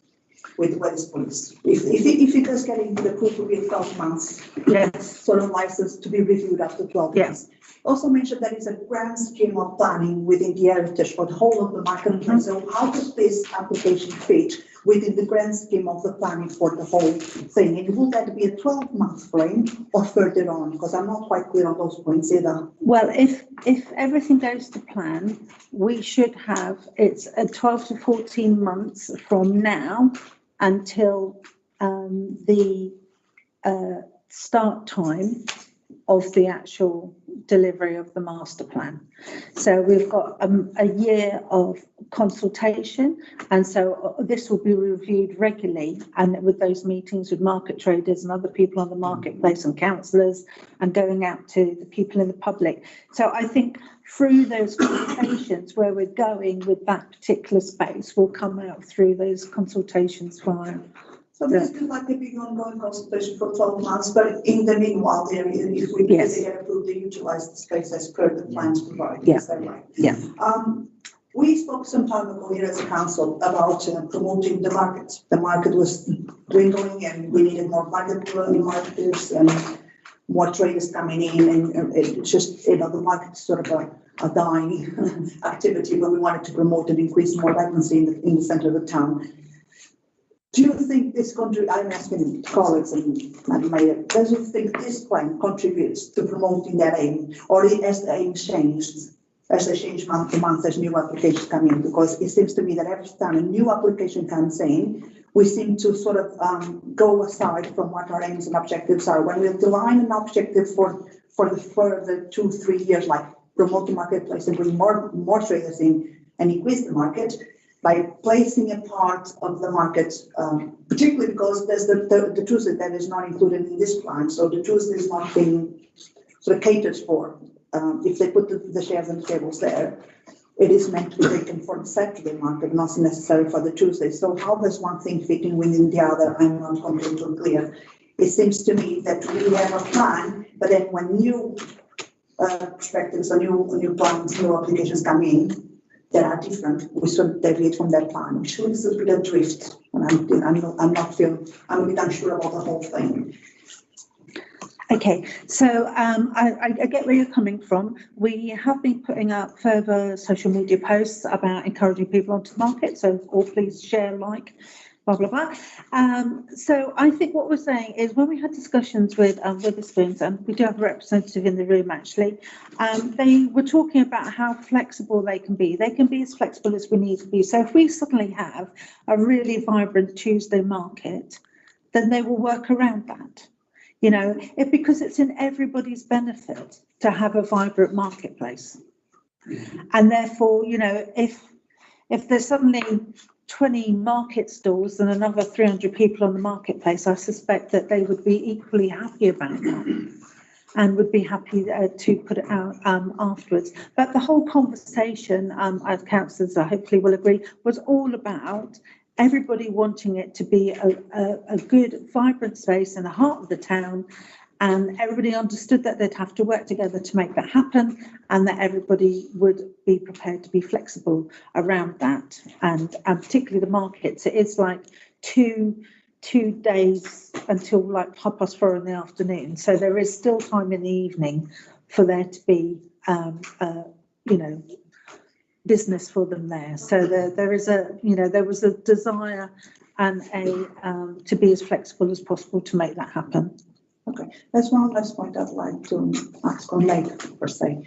With Wetherspoons. If it does get into the proof, will be 12 months. Yes. Sort of license to be reviewed after 12 months. Also mentioned that it's a grand scheme of planning within the heritage for the whole of the marketplace. So how does this application fit within the grand scheme of the planning for the whole thing? And will that be a 12-month frame or further on? Because I'm not quite clear on those points either. Well, if everything goes to plan, we should have, it's a 12 to 14 months from now until the start time of the actual delivery of the master plan. So we've got a year of consultation, and so this will be reviewed regularly, and with those meetings with market traders and other people on the marketplace and councillors, and going out to the people in the public. So I think through those consultations where we're going with that particular space will come out through those consultations via. So this is like a big ongoing consultation for 12 months, but in the meanwhile, if we get approved, they utilize the space as per the plans provided. Is that right? Yeah. We spoke some time ago here as a council about promoting the market. The market was dwindling and we needed more marketers and more traders coming in, and it's just, you know, the market's sort of a dying activity, but we wanted to promote and increase more vibrancy in the center of the town. Do you think this I'm asking colleagues and Madam Mayor, does you think this plan contributes to promoting that aim, or as the aim changed, as they change month to month as new applications come in? Because it seems to me that every time a new application comes in, we seem to sort of go aside from what our aims and objectives are. When we define an objective for the 2-3 years, like promote the marketplace and bring more traders in and increase the market, by placing a part of the market, particularly because there's the Tuesday that is not included in this plan. So the Tuesday is not being sort of catered for. If they put the shares and tables there, it is meant to be taken for the Saturday market, not necessarily for the Tuesday. So how does one thing fit in within the other? I'm not completely clear. It seems to me that we have a plan, but then when new perspectives or new plans, new applications come in, that are different, we should deviate from that plan, which leaves us with a drift. And I'm a bit unsure about the whole thing. Okay, so I get where you're coming from. We have been putting up further social media posts about encouraging people onto the market, so all please share, like, blah, blah, blah. So I think what we're saying is when we had discussions with the Spoons, and we do have a representative in the room actually, they were talking about how flexible they can be. They can be as flexible as we need to be. So if we suddenly have a really vibrant Tuesday market, then they will work around that. You know, because it's in everybody's benefit to have a vibrant marketplace. And therefore, you know, if there's suddenly 20 market stalls and another 300 people on the marketplace, I suspect that they would be equally happy about that and would be happy to put it out afterwards. But the whole conversation, as councillors hopefully will agree, was all about everybody wanting it to be a good, vibrant space in the heart of the town. And everybody understood that they'd have to work together to make that happen, and that everybody would be prepared to be flexible around that. And particularly the markets, it is like two days until like 4:30 in the afternoon. So there is still time in the evening for there to be, you know, business for them there. So there is a, you know, there was a desire and to be as flexible as possible to make that happen. Okay, there's one last point I'd like to ask on Lake per se.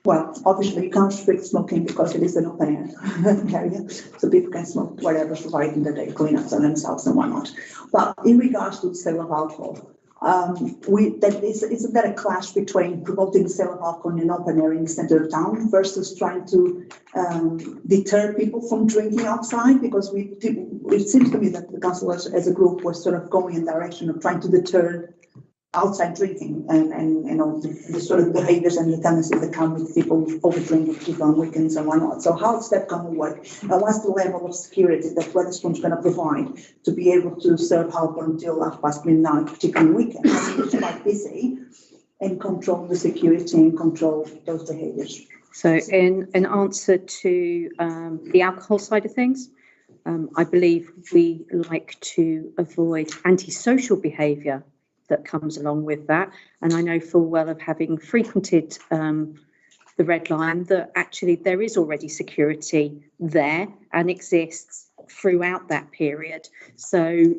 Well, obviously you can't restrict smoking because it is an open air area, so people can smoke whatever's provided that they clean up themselves and whatnot. But in regards to the sale of alcohol, isn't there a clash between promoting the sale of alcohol in an open area in the centre of town versus trying to deter people from drinking outside? Because it seems to me that the council as a group was sort of going in the direction of trying to deter outside drinking and you know the sort of behaviours and the tendencies that come with people over drinking, people on weekends and whatnot. So how's that going to work? And what's the level of security that Wetherspoon's going to provide to be able to serve alcohol until midnight, particularly weekends? I mean, it's quite busy, and control the security and control those behaviours. So in answer to the alcohol side of things, I believe we like to avoid antisocial behaviour that comes along with that. And I know full well of having frequented the Red Lion that actually there is already security there and exists throughout that period. So, you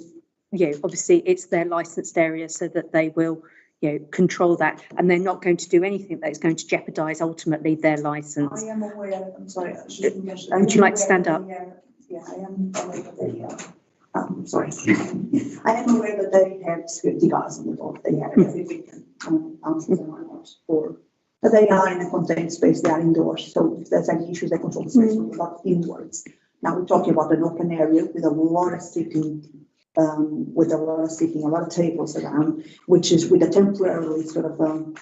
know, obviously it's their licensed area so that they will, you know, control that, and they're not going to do anything that is going to jeopardise ultimately their licence. I am aware, I'm sorry. Would you like to stand up? Yeah, I am aware that they sorry. I am aware that they have security guards on the door. They have every weekend but they are in a contained space, they are indoors. So if there's any issues, they control the space but inwards. Now we're talking about an open area with a lot of seating, a lot of tables around, which is with a temporarily sort of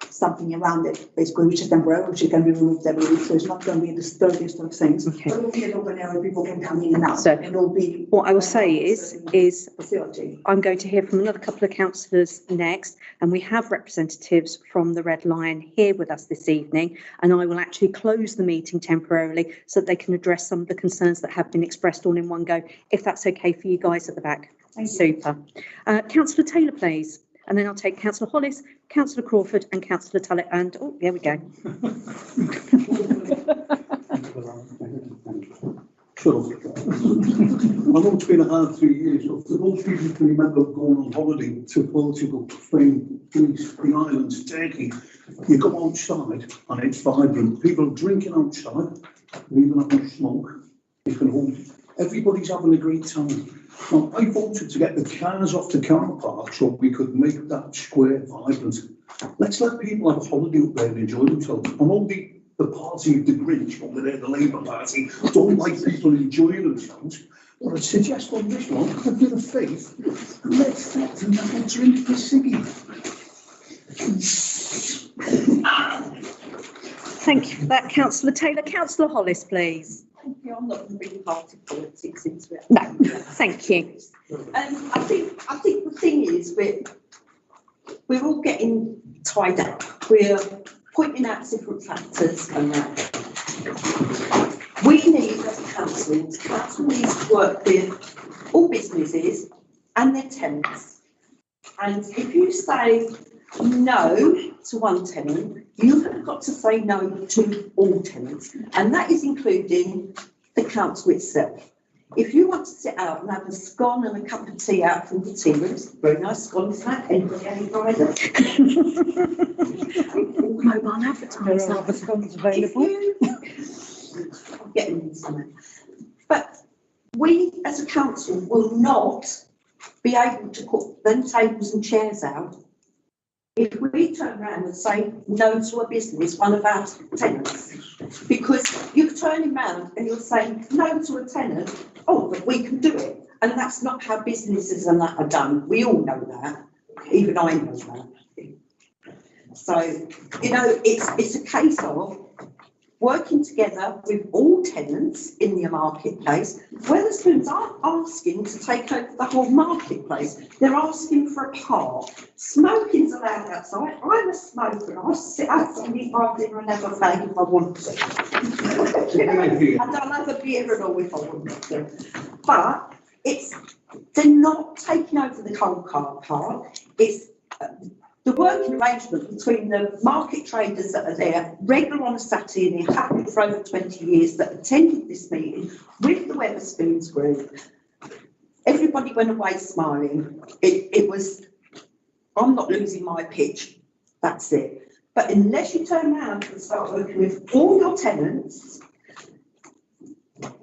something around it, basically, which is temporary, which can be removed every week. So it's not going to be the sturdiest of things. Okay. But it will be an open area, people can come in and out. So it will be what I will say is facility. I'm going to hear from another couple of councillors next, and we have representatives from the Red Lion here with us this evening, and I will actually close the meeting temporarily so that they can address some of the concerns that have been expressed all in one go, if that's okay for you guys at the back. Super. Councillor Taylor, please. And then I'll take Councillor Hollis, Councillor Crawford and Councillor Tullett, and oh, there we go. Sure. I know it's been a hard 3 years, but for those people who can remember going on holiday to Portugal, Spain, Greece, the islands, Turkey, you go outside and it's vibrant. People drinking outside, they even have no smoke. You can hold, everybody's having a great time. Now, I voted to get the cars off the car park so we could make that square vibrant. Let's let people have a holiday up there and enjoy themselves. I know the party of the Grinch over there, the Labour Party, don't like people enjoying themselves. But I'd suggest on this one, a bit of faith, let's let them have a drink for Siggy. Thank you for that, Councillor Taylor. Councillor Hollis, please. Thank you. I'm not going to bring party politics into it. No, thank you. I think the thing is we're all getting tied up. We're pointing out different factors and that. We need, as a council needs to work with all businesses and their tenants. And if you say no to one tenant, you have got to say no to all tenants, and that is including the council itself. If you want to sit out and have a scone and a cup of tea out from the tea rooms, very nice scone snack, anybody any Friday? Mobile There advertising. are other scones If available. you, I'm getting into something. But we as a council will not be able to put them tables and chairs out if we turn around and say no to a business, one of our tenants. Because you're turning around and you're saying no to a tenant, oh, but we can do it. And that's not how businesses and that are done. We all know that. Even I know that. So, you know, it's a case of working together with all tenants in the marketplace. Wetherspoons aren't asking to take over the whole marketplace. They're asking for a part. Smoking's allowed outside. I'm a smoker. I sit outside the garden and have a fag if I want to. And I'll have a beer and all if I want to. But they're not taking over the whole car park. It's the working arrangement between the market traders that are there, regular on a Saturday, and they're happy for over 20 years, that attended this meeting with the Wetherspoons group. Everybody went away smiling. It was, I'm not losing my pitch, that's it. But unless you turn around and start working with all your tenants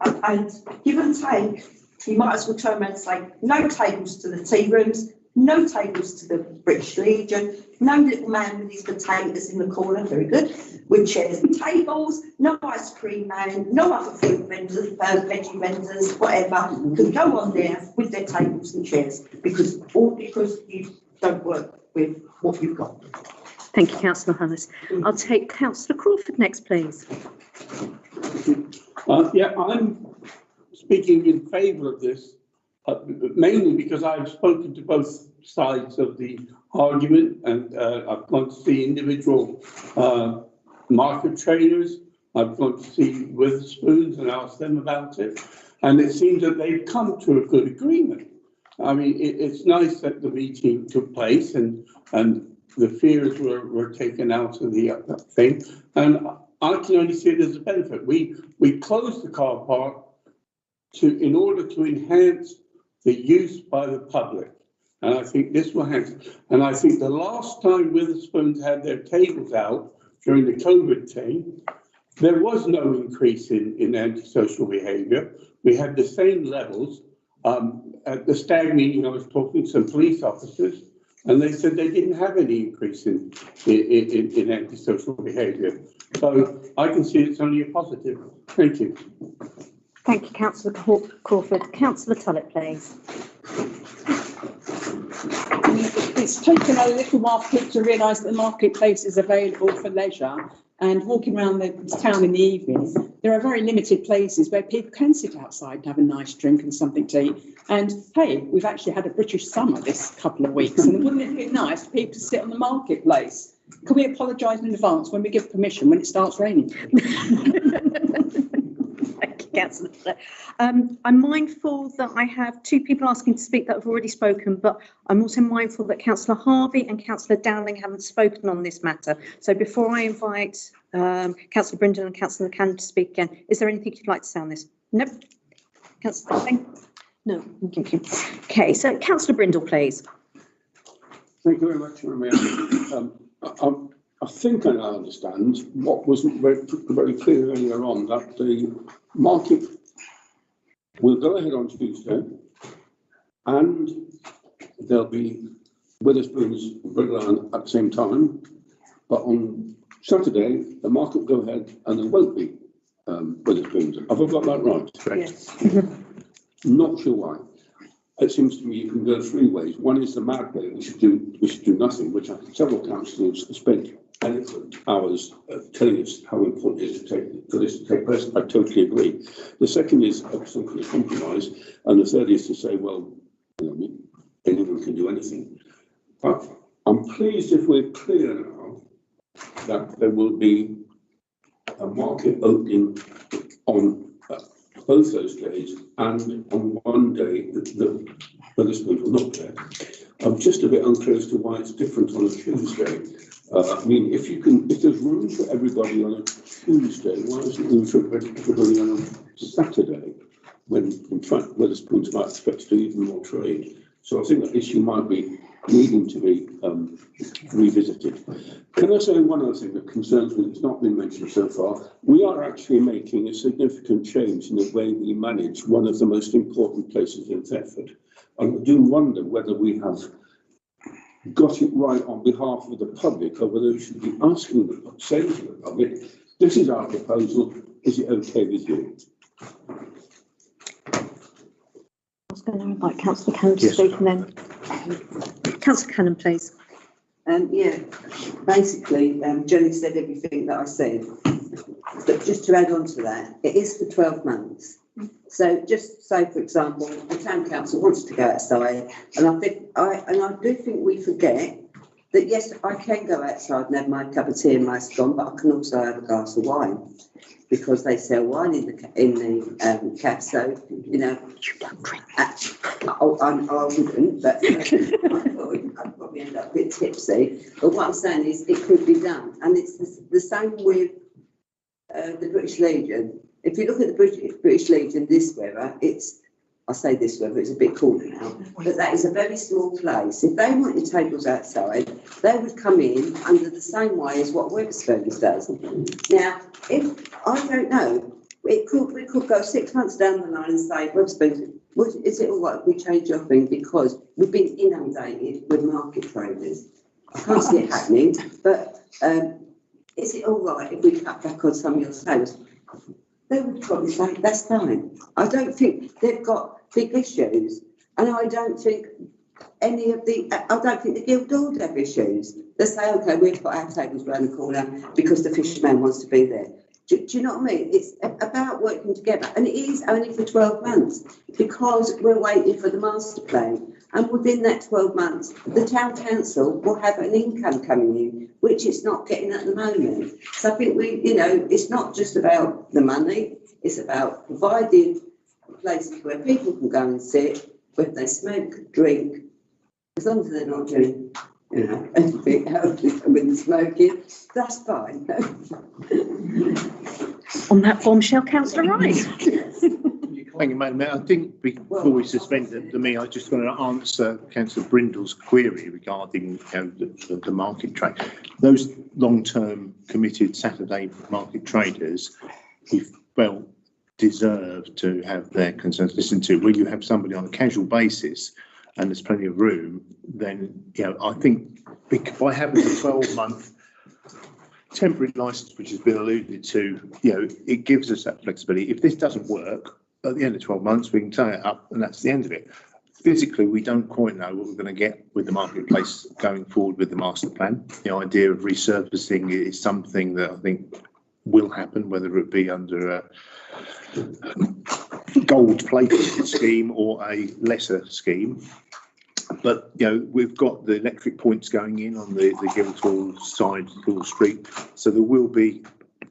and give and take, you might as well turn around and say no tables to the tea rooms, no tables to the British Legion, no little man with his potatoes in the corner, very good, with chairs and tables, no ice cream man, no other food vendors, veggie vendors, whatever, can go on there with their tables and chairs, because you don't work with what you've got. Thank you, Councillor Hunnes. I'll take Councillor Crawford next, please. Yeah, I'm speaking in favour of this, mainly because I've spoken to both sides of the argument, and I've gone to see individual market traders. I've gone to see Wetherspoons and asked them about it, and it seems that they've come to a good agreement. I mean, it's nice that the meeting took place and the fears were taken out of the thing, and I can only see it as a benefit. We closed the car park in order to enhance the use by the public. And I think this will happen. And I think the last time Wetherspoons had their tables out during the COVID thing, there was no increase in antisocial behaviour. We had the same levels. At the stag meeting, I was talking to some police officers, and they said they didn't have any increase in antisocial behaviour. So I can see it's only a positive. Thank you. Thank you, Councillor Crawford. Councillor Tullett, please. It's taken a little while for people to realise that the marketplace is available for leisure, and walking around the town in the evenings, there are very limited places where people can sit outside and have a nice drink and something to eat. And hey, we've actually had a British summer this couple of weeks, and wouldn't it be nice for people to sit on the marketplace? Can we apologise in advance when we give permission when it starts raining? Thank you, Councillor. I'm mindful that I have two people asking to speak that have already spoken, but I'm also mindful that Councillor Harvey and Councillor Dowling haven't spoken on this matter. So before I invite Councillor Brindle and Councillor Cannon to speak again, is there anything you'd like to say on this? Nope. Councillor Dowling? No, thank you. Okay, so Councillor Brindle, please. Thank you very much, Mayor. I think I now understand what wasn't very clear earlier on, that the market will go ahead on Tuesday, and there'll be Wetherspoons and Brigland at the same time, but on Saturday the market will go ahead and there won't be Wetherspoons. Have I got that right? Yes. Not sure why. It seems to me you can go three ways. One is the mad way, we should do nothing, which several councillors spent eloquent hours telling us how important it is for this to take place. I totally agree. The second is some kind of compromise, and the third is to say, well, you know, anyone can do anything. But I'm pleased if we're clear now that there will be a market opening on both those days, and on one day the Wetherspoons will not there. I'm just a bit unclear as to why it's different on a Tuesday. I mean, if there's room for everybody on a Tuesday, why isn't there room for everybody on a Saturday? when in fact Wetherspoons might expect to do even more trade. So I think that issue might be needing to be revisited. Can I say one other thing that concerns me that's not been mentioned so far? We are actually making a significant change in the way we manage one of the most important places in Thetford. And I do wonder whether we have got it right on behalf of the public, or whether we should be asking the saying to the public, this is our proposal, is it okay with you? I was going to invite Councillor Cannon to speak and then Councillor Cannon, please. Yeah, basically, Jenny said everything that I said, but just to add on to that, it is for 12 months. So just say, for example, the town council wants to go outside, and I do think we forget that yes, I can go outside and have my cup of tea and my scone, but I can also have a glass of wine because they sell wine in the cab. So you know, you don't drink. I wouldn't, but I'd probably end up a bit tipsy. But what I'm saying is, it could be done, and it's the same with the British Legion. If you look at the British Legion this weather, I say this weather, it's a bit cooler now, but that is a very small place. If they wanted tables outside, they would come in under the same way as what Wetherspoons does. Now, I don't know, we could go 6 months down the line and say, Wetherspoons, is it all right if we change your thing? Because we've been inundated with market traders. I can't see it happening, but is it all right if we cut back on some of your sales? They would probably say, that's fine. I don't think they've got big issues. And I don't think I don't think the Guildhall would have issues. They say, okay, we'll put our tables around the corner because the fisherman wants to be there. Do you know what I mean? It's about working together. And it is only for 12 months because we're waiting for the master plan. And within that 12 months, the town council will have an income coming in, which it's not getting at the moment. So I think it's not just about the money, it's about providing places where people can go and sit, where they smoke, drink, as long as they're not doing, anything else with smoking, that's fine. On that bombshell, Councillor Rice. Thank you, Madam Mayor. I think before we suspend the meeting, I just want to answer Councillor Brindle's query regarding the market trade. Those long-term committed Saturday market traders who felt deserve to have their concerns listened to. When you have somebody on a casual basis and there's plenty of room, then I think by having a 12-month temporary licence, which has been alluded to, it gives us that flexibility. If this doesn't work, at the end of 12 months, we can tie it up and that's the end of it. Physically, we don't quite know what we're going to get with the marketplace going forward with the master plan. The idea of resurfacing is something that I think will happen, whether it be under a gold-plated scheme or a lesser scheme. But, we've got the electric points going in on the Guildhall side, Guildhall Street. So there will be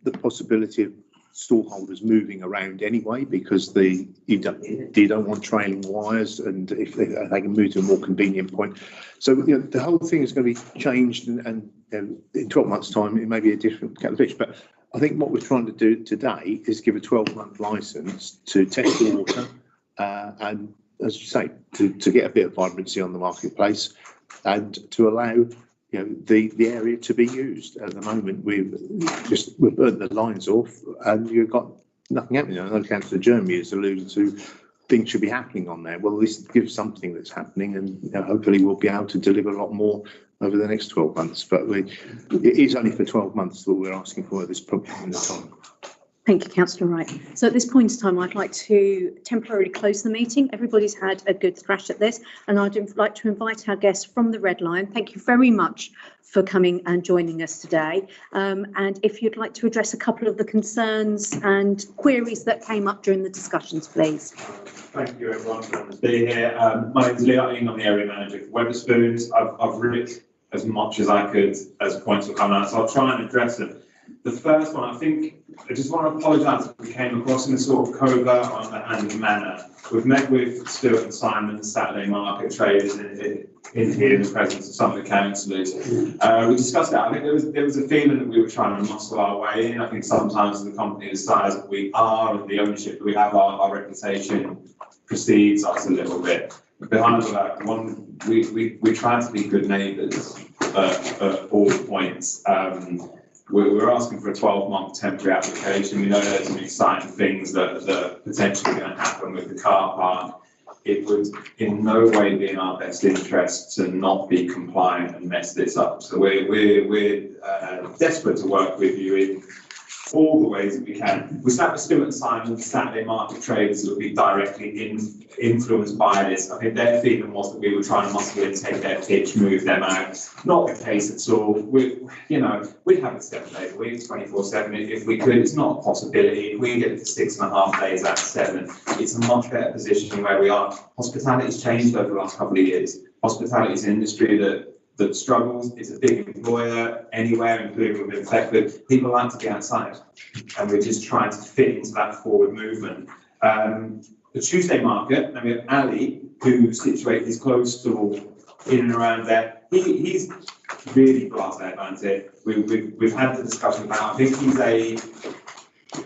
the possibility of stallholders moving around anyway, because you don't want trailing wires, and if they can move to a more convenient point. So the whole thing is going to be changed, and in 12 months' time it may be a different kettle of fish. But I think what we're trying to do today is give a 12-month licence to test the water, and as you say, to get a bit of vibrancy on the marketplace, and to allow the area to be used. At the moment, we've burnt the lines off, and you've got nothing happening. I know Councillor Jeremy has alluded to things should be happening on there. Well, this gives something that's happening, and hopefully we'll be able to deliver a lot more over the next 12 months. But it is only for 12 months that we're asking for at this point in the time. Thank you, Councillor Wright. So at this point in time, I'd like to temporarily close the meeting. Everybody's had a good thrash at this, and I'd like to invite our guests from the Red Lion. Thank you very much for coming and joining us today. And if you'd like to address a couple of the concerns and queries that came up during the discussions, please. Thank you, everyone, for being here. My name is Leo Ing, I'm the area manager for Wetherspoons. I've written as much as I could as points were coming out, so I'll try and address them. The first one, I think, I just want to apologise if we came across in a sort of covert or underhanded manner. We've met with Stuart and Simon, Saturday market traders in here in the presence of some of the councillors. We discussed that. I think there was a feeling that we were trying to muscle our way in. I think sometimes the company the size that we are and the ownership that we have, our reputation precedes us a little bit. Behind all that, we try to be good neighbours at all points. We're asking for a 12-month temporary application. We know there's some exciting things that are potentially going to happen with the car park. It would in no way be in our best interest to not be compliant and mess this up. So we're desperate to work with you in all the ways that we can. We sat with Stuart and Simon, Saturday market traders that will be directly influenced by this. I think their feeling was that we were trying to muscle in, take their pitch, move them out. Not the case at all. We'd have it 7 days a week, 24/7 if we could. It's not a possibility. If we get it for 6.5 days out of 7, it's a much better position where we are. Hospitality's changed over the last couple of years. Hospitality is an industry that struggles. It's a big employer anywhere, including within Thetford. People like to be outside, and we're just trying to fit into that forward movement. The Tuesday market, and we have Ali, who's situated his clothes store in and around there. He's really blasé about it. We've had the discussion about. I think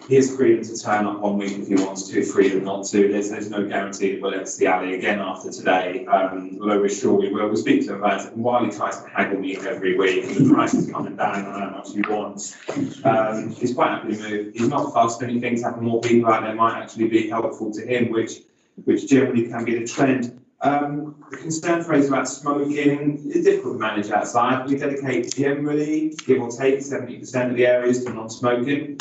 he has freedom to turn up 1 week if he wants to, freedom not to. There's no guarantee that we'll ever see Ali again after today, although we're sure we will. We'll speak to him about it. And while he tries to haggle me every week, and the price is coming down on how much he wants, he's quite happy to move. He's not fussed. And he thinks having more people out there might actually be helpful to him, which generally can be the trend. The concern phrase about smoking is difficult to manage outside. We dedicate generally, give or take, 70% of the areas to non-smoking.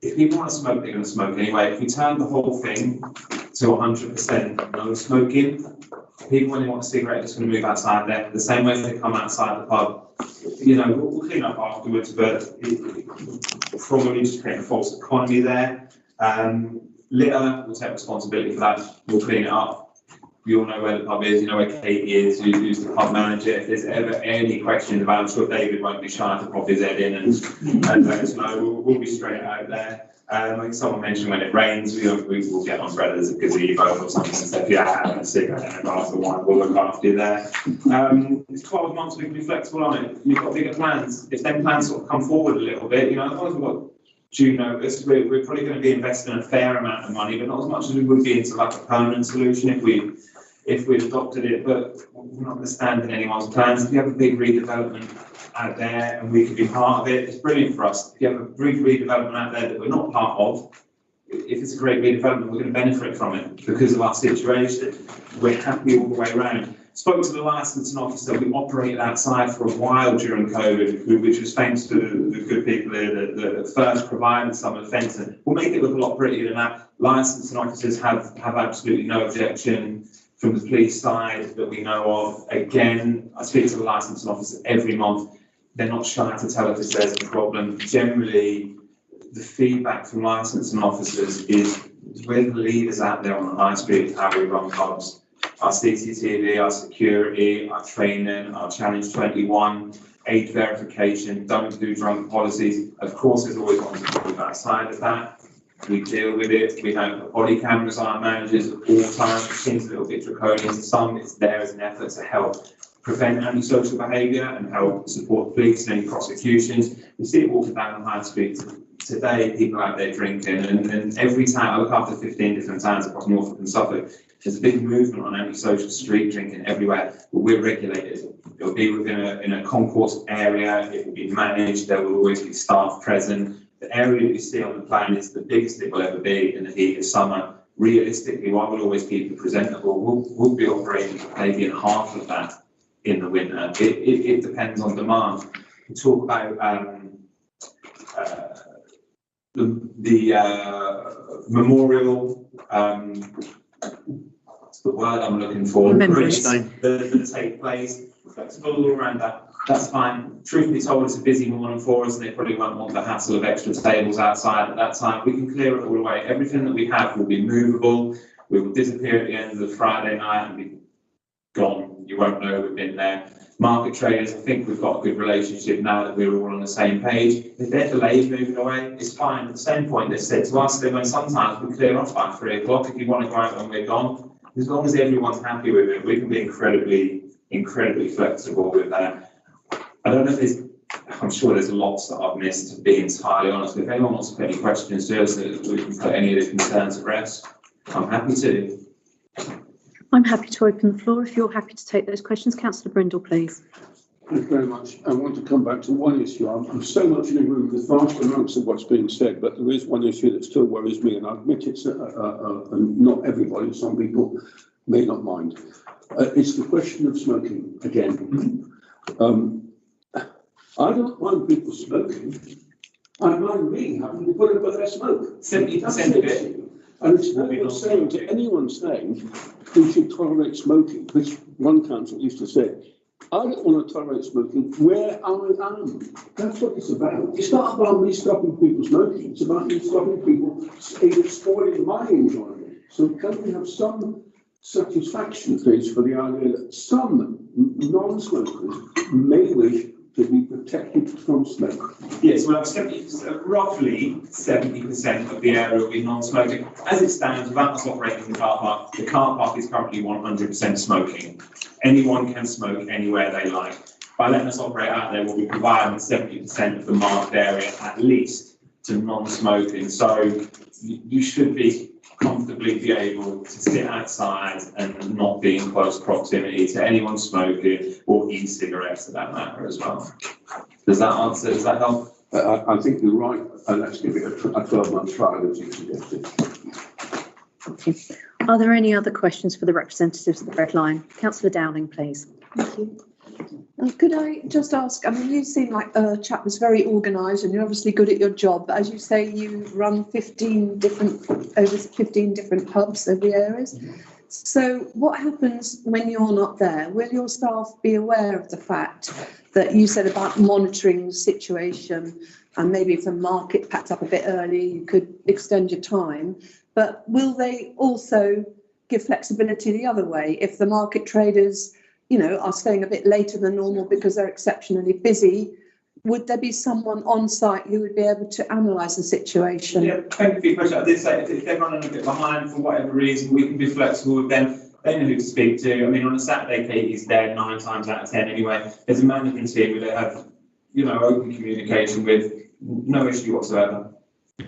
If people want to smoke, they're going to smoke anyway. If we turn the whole thing to 100% no-smoking, people, when they want a cigarette, are just going to move outside there. The same way as they come outside the pub. We'll clean up afterwards, but it probably just create a false economy there. Litter, we'll take responsibility for that. We'll clean it up. You all know where the pub is. You know where Katie is, who's the pub manager. If there's ever any questions about it, I'm sure David won't be shy to pop his head in and let us know. We'll be straight out there. Like someone mentioned, when it rains, we will get umbrellas, a gazebo or something. So if you're having a cigarette and a glass of wine, we'll look after you there. It's 12 months, we can be flexible on it. You've got bigger plans. If them plans sort of come forward a little bit, as long as we've got due notice, we're probably going to be investing a fair amount of money, but not as much as we would be into like a permanent solution if we adopted it. But we're not going to stand in anyone's plans. If you have a big redevelopment out there and we could be part of it, it's brilliant for us. If you have a big redevelopment out there that we're not part of, if it's a great redevelopment, we're going to benefit from it because of our situation. We're happy all the way around. Spoke to the licensing officer. We operated outside for a while during COVID, which was thanks to the good people here that first provided some of the fencing. We'll make it look a lot prettier than that. Licensing officers have absolutely no objection from the police side that we know of. Again, I speak to the licensing officer every month. They're not shy to tell us if there's a problem. Generally, the feedback from licensing officers is we're the leaders out there on the high street of how we run pubs. Our CCTV, our security, our training, our Challenge 21, age verification, don't do drunk policies. Of course, there's always one to move outside of that. We deal with it. We have body cameras on our managers at all times. It seems a little bit draconian to some. It's there as an effort to help prevent antisocial behaviour and help support the police and any prosecutions. We see it walking down the high street today, people out there drinking, and every town, I look after 15 different towns across Norfolk and Suffolk. There's a big movement on antisocial street drinking everywhere, but we're regulated. It'll be within a concourse area, it will be managed, there will always be staff present. The area that you see on the plan is the biggest it will ever be in the heat of summer. Realistically, while we'll always keep it presentable, we'll be operating maybe in half of that in the winter. It depends on demand. We talk about the memorial, what's the word I'm looking for? That take place. Flexible all around that. That's fine. Truth be told, it's a busy morning for us, and they probably won't want the hassle of extra tables outside at that time. We can clear it all away. Everything that we have will be movable. We will disappear at the end of the Friday night and be gone. You won't know we've been there. Market traders, I think we've got a good relationship now that we're all on the same page. If they're delayed moving away, it's fine. At the same point, they said to us, they went, sometimes we clear off by 3 o'clock if you want to go out when we're gone. As long as everyone's happy with it, we can be incredibly flexible with that. I don't know if there's, I'm sure there's lots that I've missed, to be entirely honest. If anyone wants to put any questions to us, that we can put any of the concerns at rest, I'm happy to. I'm happy to open the floor if you're happy to take those questions. Councillor Brindle, please. Thank you very much. I want to come back to one issue. I'm so much in agreement with vast amounts of what's being said, but there is one issue that still worries me, and I admit it's not everybody, some people may not mind. It's the question of smoking again. I don't mind people smoking. I mind me having to put up with their smoke. 70% of it. And it's not saying to anyone saying we should tolerate smoking, which one council used to say. I don't want to tolerate smoking where I am. That's what it's about. It's not about me stopping people smoking. It's about me stopping people spoiling my enjoyment. So can we have some satisfaction, please, for the idea that some non-smokers may wish to be protected from smoke? Yes, well, roughly 70% of the area will be non-smoking. As it stands, without us operating the car park is currently 100% smoking. Anyone can smoke anywhere they like. By letting us operate out there, we'll be providing 70% of the marked area at least to non-smoking. So you should be comfortably be able to sit outside and not be in close proximity to anyone smoking or e-cigarettes for that matter as well. Does that answer? Does that help? I think you're right, and let's give it a 12-month trial as you suggested. Thank you. Are there any other questions for the representatives of the Red Line? Councillor Dowling, please. Thank you. Could I just ask, I mean, you seem like a chap that's very organised and you're obviously good at your job, but as you say, you run over 15 different pubs over the areas. So what happens when you're not there? Will your staff be aware of the fact that you said about monitoring the situation, and maybe if the market packed up a bit early, you could extend your time, but will they also give flexibility the other way if the market traders, you know, are staying a bit later than normal because they're exceptionally busy? Would there be someone on site who would be able to analyse the situation? Yeah, thank you for your question. I did say if they're running a bit behind for whatever reason, we can be flexible with them. They know who to speak to. I mean, on a Saturday, Katie's there 9 times out of 10 anyway. There's a management team who they have, you know, open communication with. No issue whatsoever.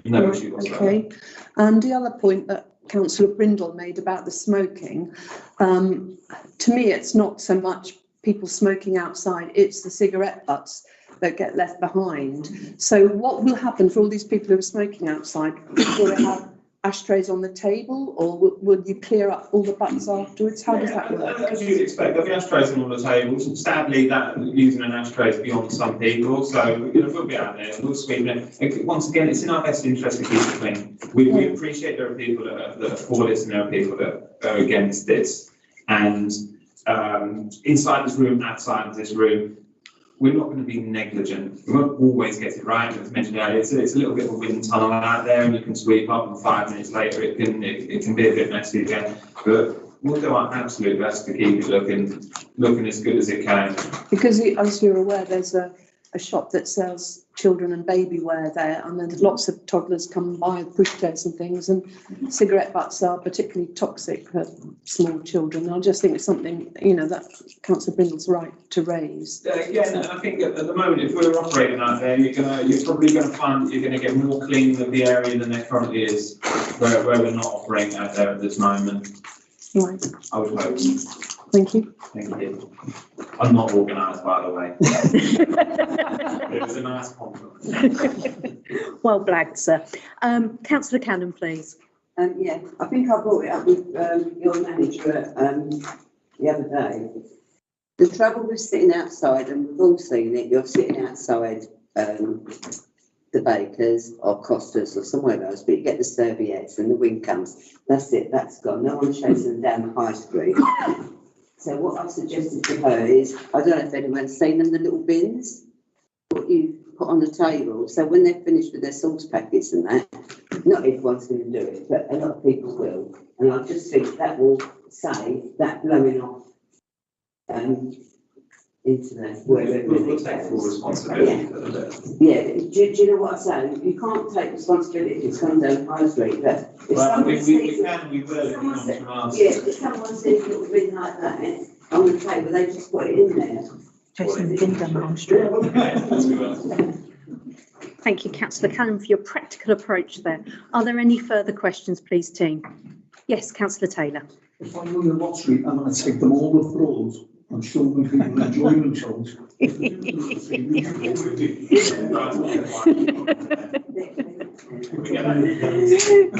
No issue whatsoever. Okay. And the other point that Councillor Brindle made about the smoking, to me, it's not so much people smoking outside, it's the cigarette butts that get left behind. So what will happen for all these people who are smoking outside? Will they have ashtrays on the table, or will you clear up all the butts afterwards? How does that work? As you'd expect, there'll be ashtrays on all the tables. Sadly, that using an ashtray is beyond some people, so you know, we'll be out there, we'll sweep it. Once again, it's in our best interest to keep it clean. We appreciate there are people that are for this and there are people that are against this. And inside this room, outside of this room, we're not going to be negligent. We won't always get it right. As mentioned earlier, it's a little bit of a wind tunnel out there, and you can sweep up, and 5 minutes later it can be a bit messy again. But we'll do our absolute best to keep it looking as good as it can. Because as you're aware, there's a shop that sells children and baby wear there, and then lots of toddlers come by with pushchairs and things, and cigarette butts are particularly toxic for small children. I just think it's something, you know, that Councillor Brindle's right to raise. Yeah, and I think at the moment, if we're operating out there, you're probably going to find that you're going to get more clean of the area than there currently is, where we're not operating out there at this moment. Right. I would hope. Thank you. Thank you. I'm not organised, by the way. It was a nice compliment. Well blagged, sir. Councillor Cannon, please. Yeah, I think I brought it up with your manager the other day. The trouble with sitting outside, and we've all seen it, you're sitting outside the Bakers or Costas or somewhere else, but you get the serviettes and the wind comes. That's it, that's gone. No one chasing them down the high street. So what I've suggested to her is, I don't know if anyone's seen them, the little bins, what you put on the table. So when they're finished with their sauce packets and that, not everyone's going to do it, but a lot of people will. And I just think that will save that blowing off internet, wherever. We'll take full responsibility for the. Yeah, do you know what I'm saying? You can't take responsibility if it's gone down High Street, but if Well, someone we sees, can, we will, if it someone comes says, from us. yeah, if someone sees a little bin like that on the table, they just put it in there. Jason, bin down High Street. Thank you, councillor Callum, for your practical approach there. Are there any further questions, please, team? Yes, councillor Taylor. If I win the lottery, I'm going to take them all abroad and show them people enjoying themselves.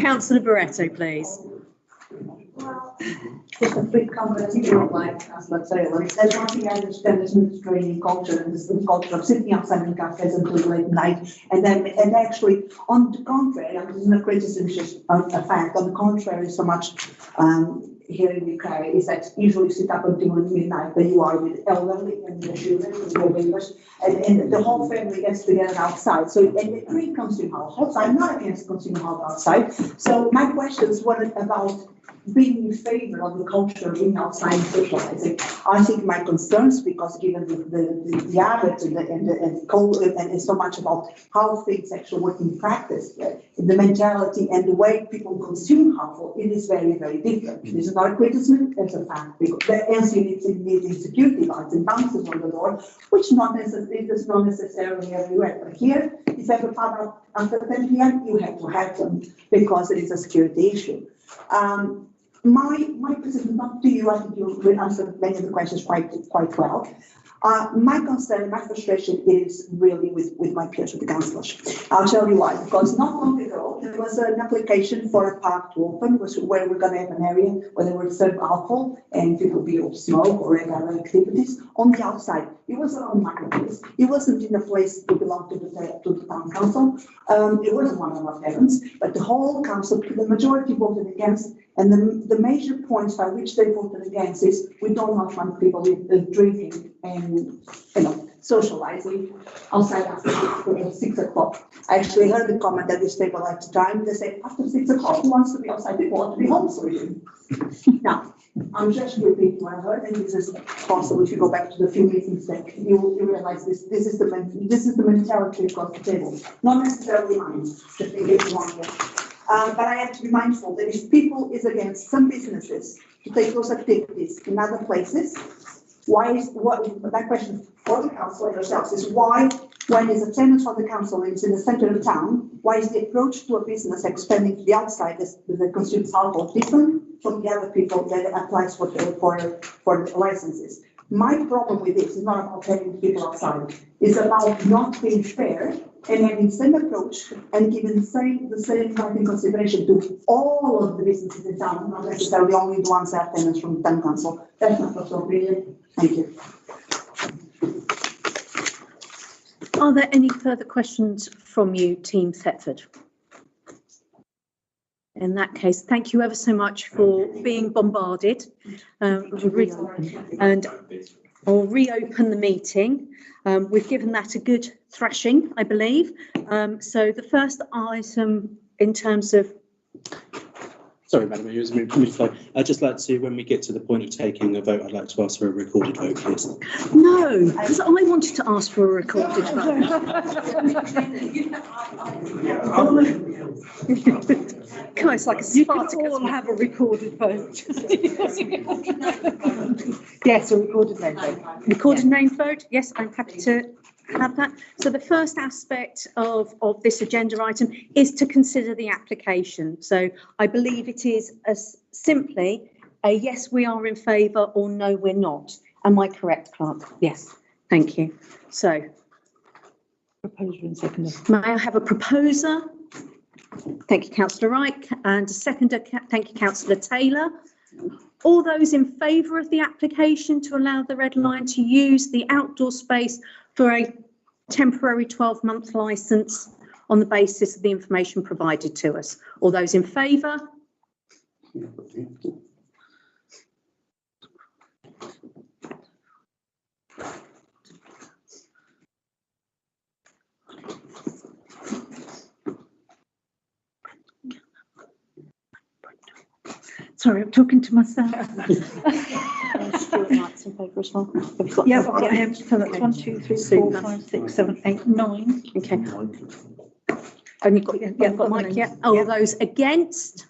Councillor Barretto, please. Just a quick comment, if you don't mind, Councillor Taylor. There's one thing I understand is Mediterranean culture, and this is the culture of sitting outside in cafes until late night. And actually, on the contrary, I'm not criticizing a fact, on the contrary, so much here in the UK is that usually sit up until midnight, but you are with elderly and the children and the babies, and the whole family gets together outside. So, and the free consumer households, I'm not against consumer households outside. So my questions were about being in favor of the culture of being outside and socializing. I think my concerns, because given the habits and so much about how things actually work in practice, the mentality and the way people consume alcohol, it is very, very different. This is not a criticism, it's a fact. Because the NC needs security lights and bounces on the door, which is not necessarily everywhere. But here, if you have a pub after 10 p.m., you have to have them because it is a security issue. My position, not to you, I think you answered many of the questions quite well. My concern, my frustration is really with my peers, with the councillors. I'll tell you why. Because not long ago, there was an application for a park to open, where we're going to have an area where they would serve alcohol and people be able to smoke or have other activities on the outside. It was around marketplace. It wasn't in a place that belonged to the town council. It wasn't one of our heavens, but the whole council, the majority voted against. And the major points by which they voted against is we don't want people drinking and socializing outside after 6 o'clock. I actually heard the comment at this table at the time. They said after 6 o'clock, who wants to be outside? People want to be home sleeping. Now, I'm just repeating what I heard, and this is possible if you go back to the few meetings that you realize this is the mentality across the table, not necessarily mine. Just in case you want to. But I have to be mindful that if people is against some businesses to take those activities in other places, my question for the council and yourselves is why, when there's a tenant for the council and it's in the centre of town, why is the approach to a business expanding to the outside that consumes alcohol different from the other people that applies for the licenses? My problem with this is not about having people outside, it's about not being fair and having the same approach and giving the same market consideration to all of the businesses in town, not necessarily only the ones that have tenants from the town council. That's my personal opinion. Thank you. Are there any further questions from you, Team Thetford? In that case, thank you ever so much for being bombarded. And I'll reopen the meeting. We've given that a good thrashing, I believe. So the first item in terms of... Sorry, Madam Mayor, I'd just like to, when we get to the point of taking a vote, I'd like to ask for a recorded vote, please. No, because I wanted to ask for a recorded vote. God, it's like a Spartacus. You can all have a recorded vote. Yes, a recorded name vote. Recorded name vote, yes, I'm happy to have that. So the first aspect of this agenda item is to consider the application. So I believe it is simply a yes, we are in favour, or no, we're not. Am I correct, Clerk? Yes, thank you. So. Proposer and seconder. May I have a proposer? Thank you, Councillor Wright, and a seconder. Thank you, Councillor Taylor. All those in favour of the application to allow the Red Line to use the outdoor space for a temporary 12-month licence on the basis of the information provided to us. All those in favour? Sorry, I'm talking to myself. Stuart Knight's in favour as well. Have you got Yeah, that? I've got him. So that's 1, 2, 3, 4, 5, 6, 7, 8, 9. Okay. And you've got, yeah, got Mike, yeah. All those against?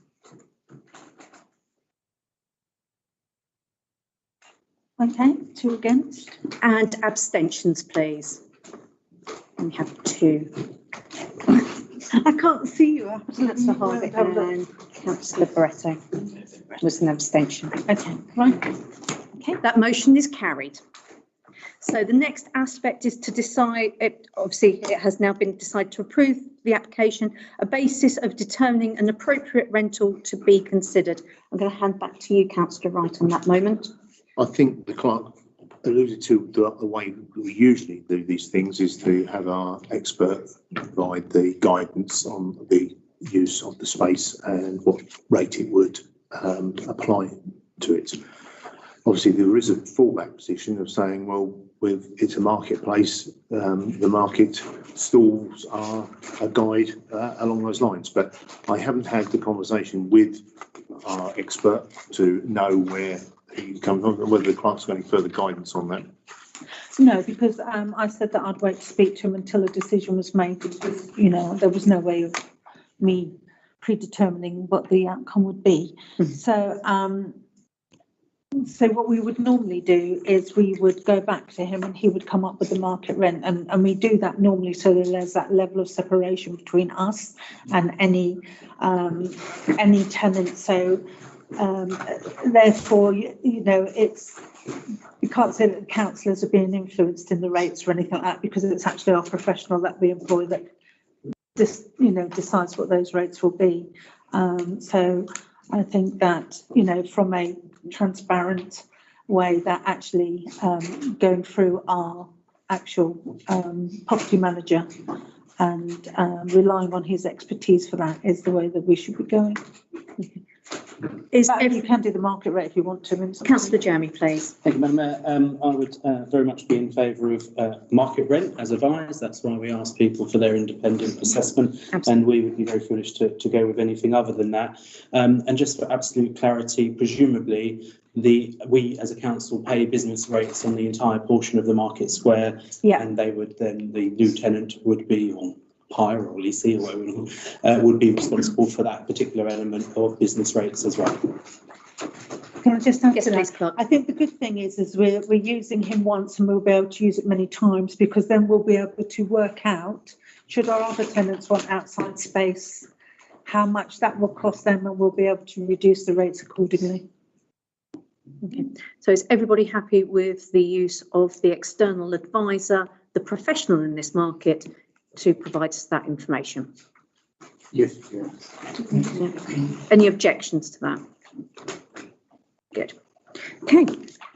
Okay, 2 against. And abstentions, please. And we have 2. I can't see you. Councillor Harvey and Councillor Barretto was an abstention. Okay, right. Okay, that motion is carried. So the next aspect is to decide, obviously it has now been decided to approve the application, a basis of determining an appropriate rental to be considered. I'm going to hand back to you, Councillor Wright, on that moment. I think the clerk alluded to the way we usually do these things is to have our expert provide the guidance on the use of the space and what rate it would apply to it. Obviously, there is a fallback position of saying, well, it's a marketplace, the market stalls are a guide along those lines. But I haven't had the conversation with our expert to know where he comes from, whether the clerk's got any further guidance on that. No, because I said that I'd wait to speak to him until a decision was made, because, you know, there was no way of me predetermining what the outcome would be. So what we would normally do is we would go back to him and he would come up with the market rent, and we do that normally so that there's that level of separation between us and any tenant. So therefore, you know, you can't say that the councillors are being influenced in the rates or anything like that, because it's actually our professional that we employ that decides what those rates will be. So I think that, you know, from a transparent way, that actually going through our actual property manager and relying on his expertise for that is the way that we should be going. You can do the market rate if you want to. Councillor Jeremy, please. Thank you, Madam Mayor. I would very much be in favour of market rent as advised. That's why we ask people for their independent assessment. Absolutely. And we would be very foolish to go with anything other than that. And just for absolute clarity, presumably we as a council pay business rates on the entire portion of the market square. Yeah. And they would then, the new tenant would be on hire or leasing or whatever, would be responsible for that particular element of business rates as well. Can I just add Yes, to please, that? Clark. I think the good thing is we're using him once and we'll be able to use it many times, because then we'll be able to work out, should our other tenants want outside space, how much that will cost them, and we'll be able to reduce the rates accordingly. Okay. So is everybody happy with the use of the external advisor, the professional in this market, to provide us that information? Yes. Any objections to that? Good. Okay,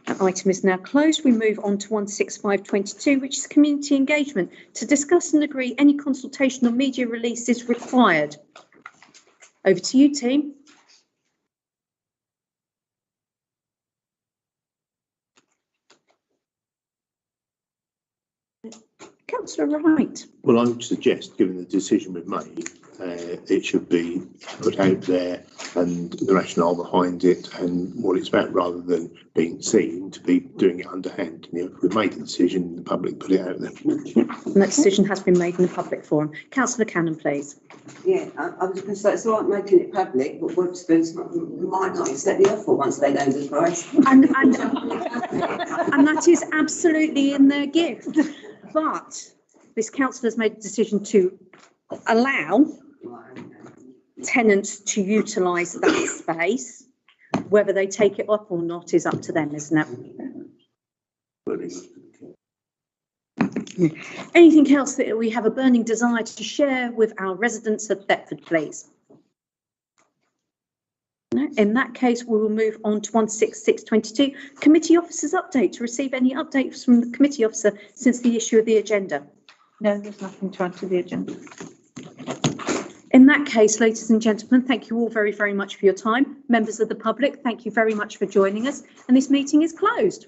that item is now closed. We move on to 16522, which is community engagement, to discuss and agree any consultation or media releases required. Over to you, team. Councillor Wright. Well, I would suggest, given the decision we've made, it should be put out there and the rationale behind it and what it's about, rather than being seen to be doing it underhand. You know, if we've made the decision, the public put it out there. And that decision has been made in the public forum. Councillor Cannon, please. Yeah, I was going to say, it's all right making it public, but Woodspurs might not accept the offer once they know the price. And that is absolutely in their gift. But this council has made a decision to allow tenants to utilise that space. Whether they take it up or not is up to them, isn't it? Anything else that we have a burning desire to share with our residents of Thetford, please? No? In that case, we will move on to 16622, committee officers update, to receive any updates from the committee officer since the issue of the agenda. No, there's nothing to add to the agenda. In that case, ladies and gentlemen, thank you all very, very much for your time. Members of the public, thank you very much for joining us, and this meeting is closed.